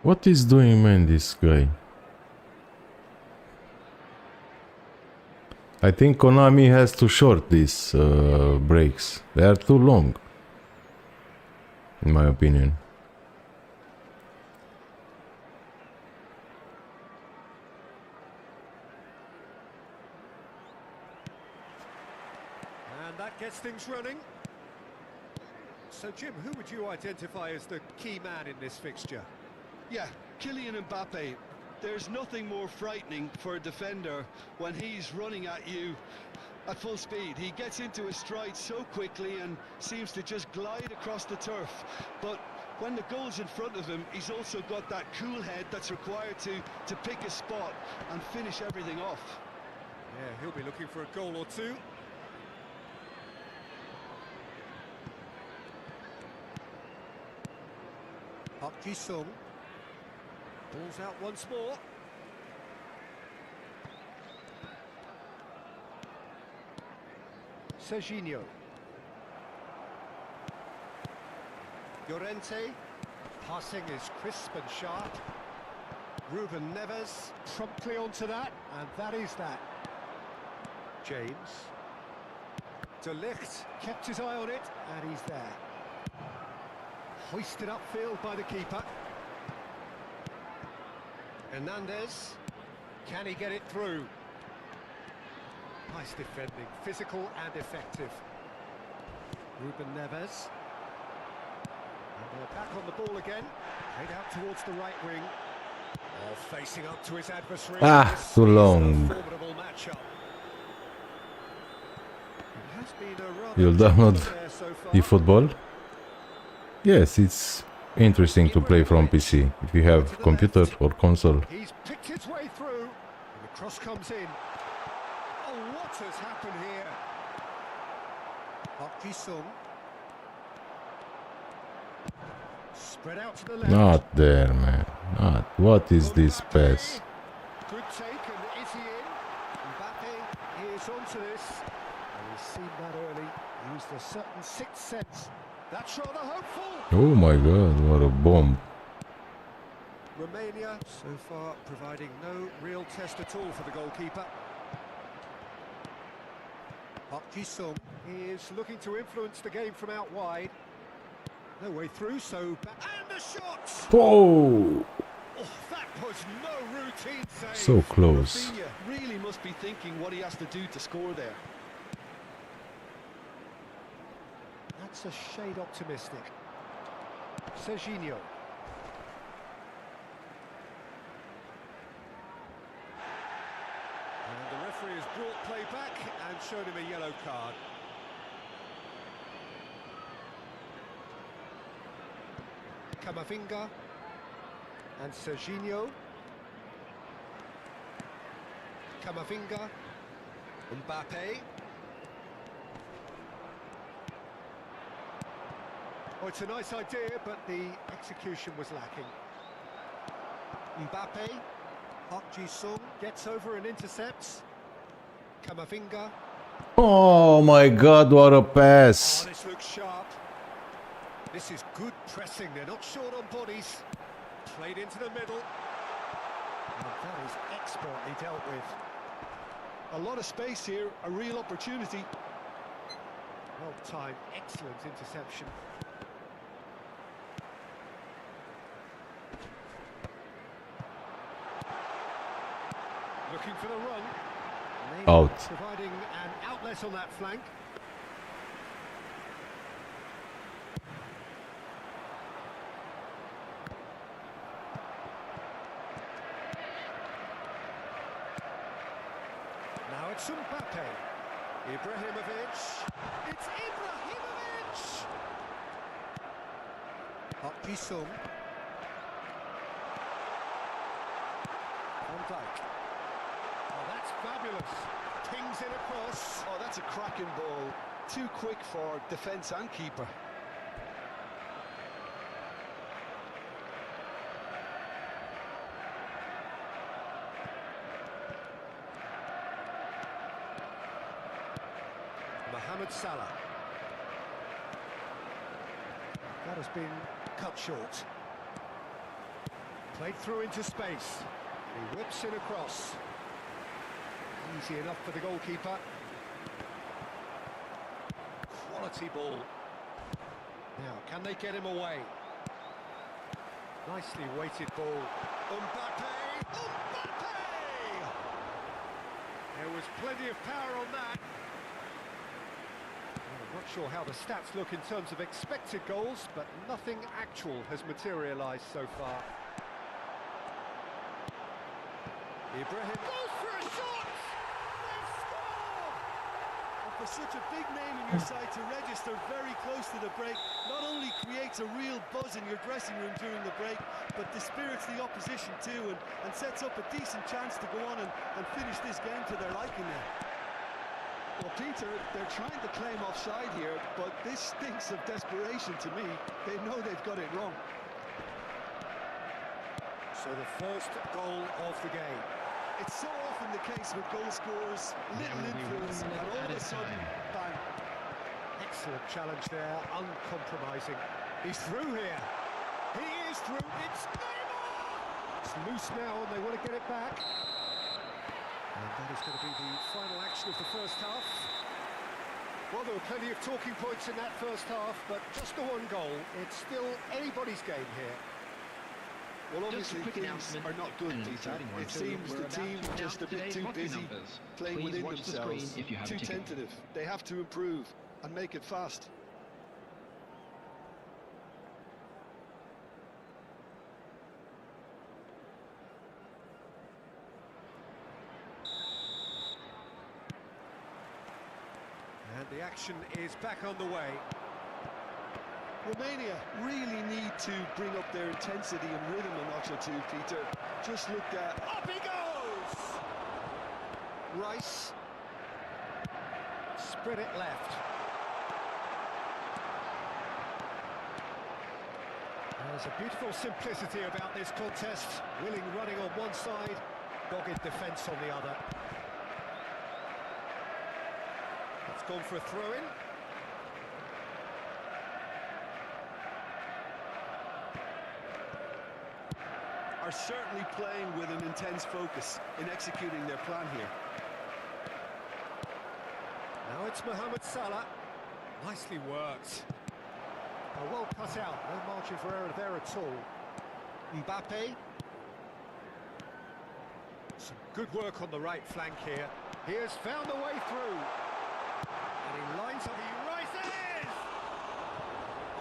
What is doing, man, this guy? I think Konami has to short these breaks. They are too long, in my opinion. And that gets things running. So, Jim, who would you identify as the key man in this fixture? Yeah, Kylian Mbappe. There's nothing more frightening for a defender when he's running at you at full speed. He gets into his stride so quickly and seems to just glide across the turf. But when the goal's in front of him, he's also got that cool head that's required to pick a spot and finish everything off. Yeah, he'll be looking for a goal or two. Park Ji-sung. Ball's out once more. Serginho. Llorente. Passing is crisp and sharp. Ruben Neves promptly onto that, and that is that. James. De Ligt kept his eye on it, and he's there. Hoisted upfield by the keeper. Hernandez, can he get it through? Nice defending, physical and effective. Ruben Neves. And they're back on the ball again. Played out towards the right wing. Oh, facing up to his adversary. Ah, too long. Formidable matchup. It has been a rather You'll download there so far. eFootball? Yes, it's interesting to play from PC if you have computer or console. He's picked his way through, and the cross comes in. Oh, what has happened here? Park Ji-sung. Spread out to the left. Not there, man. Not. What is this pass? Good take, and is he in? Mbappe is onto this. And he's seen that early. Used a certain sixth sense. That's rather hopeful. Oh my god, what a bomb. Romania so far providing no real test at all for the goalkeeper. Park Ji-sung is looking to influence the game from out wide. No way through, so back. And the shot! Oh, Oh, that was no routine save. so close. Rafinha really must be thinking what he has to do to score there. That's a shade optimistic. Serginho. And the referee has brought play back and shown him a yellow card. Camavinga and Serginho. Camavinga. Mbappe. Oh, it's a nice idea, but the execution was lacking. Mbappe. Park Ji-sung gets over and intercepts. Camavinga. Oh my god, what a Oh, pass. this looks sharp. This is good pressing. They're not short on bodies. Played into the middle. And that is expertly dealt with. A lot of space here, a real opportunity. Well timed, excellent interception. Looking for the run. Maybe Out. providing an outlet on that flank. Now it's Mbappe. Ibrahimovic. It's Ibrahimovic! Park Ji-sung. Van Dijk. Oh, that's fabulous. Pings it across. Oh, that's a cracking ball. Too quick for defence and keeper. Mohamed Salah. That has been cut short. Played through into space. He whips it across. Easy enough for the goalkeeper. Quality ball. Now, can they get him away? Nicely weighted ball. Mbappe! Mbappe! There was plenty of power on that. Well, I'm not sure how the stats look in terms of expected goals, but nothing actual has materialised so far. Ibrahim goes for a shot! They score! And for such a big name in your side to register very close to the break, not only creates a real buzz in your dressing room during the break, but dispirits the opposition too, and sets up a decent chance to go on and finish this game to their liking there. Well, Peter, they're trying to claim offside here, but this stinks of desperation to me. They know they've got it wrong. So the first goal of the game. It's so often the case with goal scorers, little influence, and all of a sudden, bang. Excellent challenge there, uncompromising. He's through here. He is through. It's Neymar! It's loose now, and they want to get it back. And that is going to be the final action of the first half. Well, there were plenty of talking points in that first half, but just the one goal. It's still anybody's game here. Well, Just a obviously quick things announcement are not good, and an Peter. exciting one, It too. seems We're the about team to just a announce bit today's too hockey busy numbers. playing Please within watch the screen themselves, if you have a too ticket. tentative. They have to improve and make it fast. And the action is back on the way. Romania really need to bring up their intensity and rhythm a notch or two, Peter. Just look at... Up he goes! Rice. Spread it left. There's a beautiful simplicity about this contest. Willing running on one side, dogged defence on the other. It's gone for a throw-in. are certainly playing with an intense focus in executing their plan here. Now it's Mohamed Salah. Nicely worked. Well cut out, no margin for error there at all. Mbappe. Some good work on the right flank here. He has found a way through. And he lines up, he rises!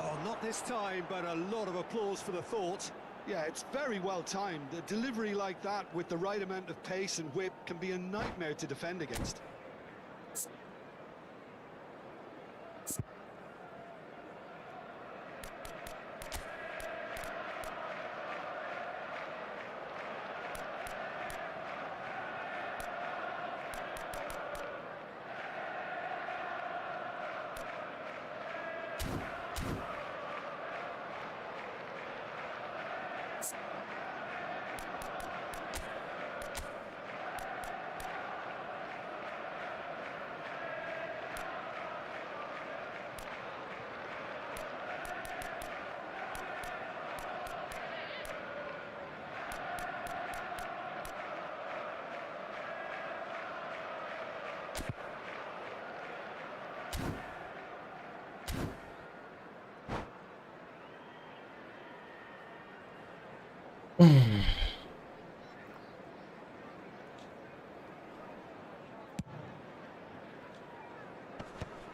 Oh, not this time, but a lot of applause for the thought. Yeah, it's very well timed. A delivery like that with the right amount of pace and whip can be a nightmare to defend against.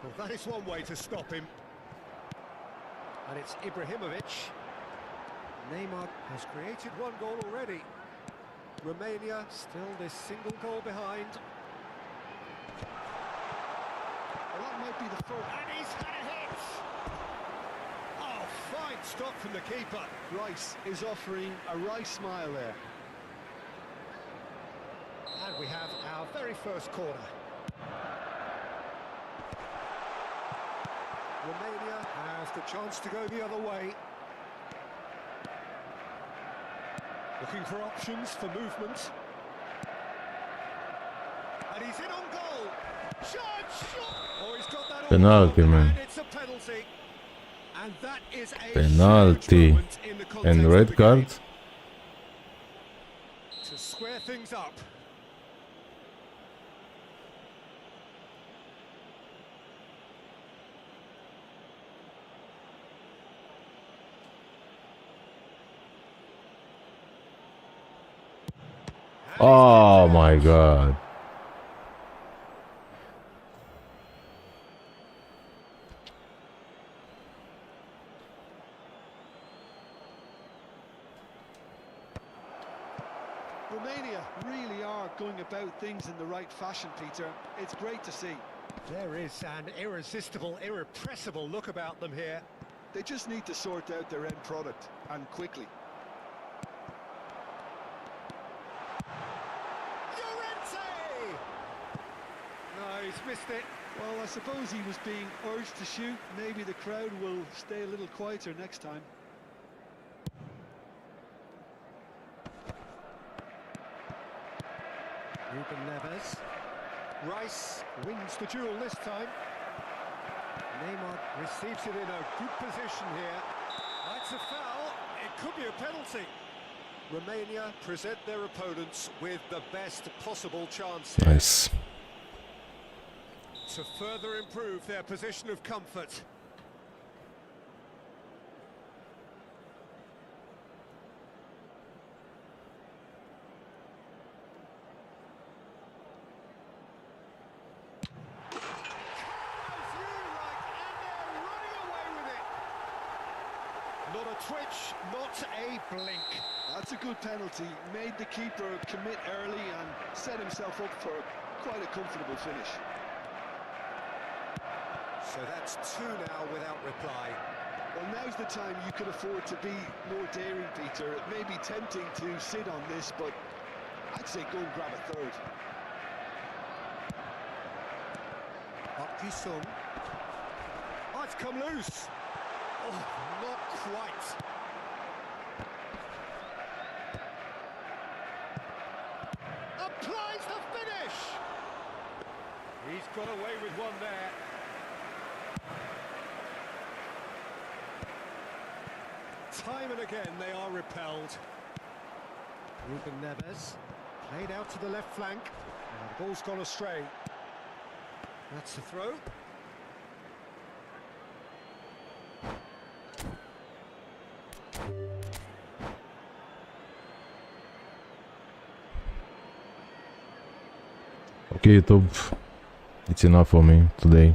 Well, that is one way to stop him. And it's Ibrahimovic. Neymar has created one goal already. Romania still this single goal behind. Well, that might be the first. And he's had a hit! Oh, fine stop from the keeper. Rice is offering a Rice smile there. And we have our very first corner. Romania has the chance to go the other way. Looking for options for movement. And he's in on goal. Shot! Oh, he's got that all Penalty, wrong, man. and it's a penalty. And that is a Penalty. huge moment in the context And of red the card. game. to square things up. Oh my god. Romania really are going about things in the right fashion, Peter. It's great to see. There is an irresistible, irrepressible look about them here. They just need to sort out their end product, and quickly. No, he's missed it. Well, I suppose he was being urged to shoot. Maybe the crowd will stay a little quieter next time. Ruben Neves. Rice wins the duel this time. Neymar receives it in a good position here. That's a foul. It could be a penalty. Romania present their opponents with the best possible chance here Nice. to further improve their position of comfort. Not a twitch, not a blink. That's a good penalty. Made the keeper commit early and set himself up for quite a comfortable finish. So that's two now without reply. Well, now's the time you can afford to be more daring, Peter. It may be tempting to sit on this, but I'd say go and grab a third. Park Ji-sung. Oh, it's come loose. Oh, not quite. Applies the finish. He's got away with one there. Time and again they are repelled. Ruben Neves played out to the left flank. And the ball's gone astray. That's the throw. Okay, YouTube, it's enough for me today.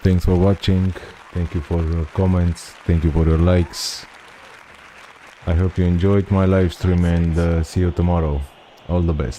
Thanks for watching. Thank you for your comments. Thank you for your likes. I hope you enjoyed my live stream and see you tomorrow. All the best.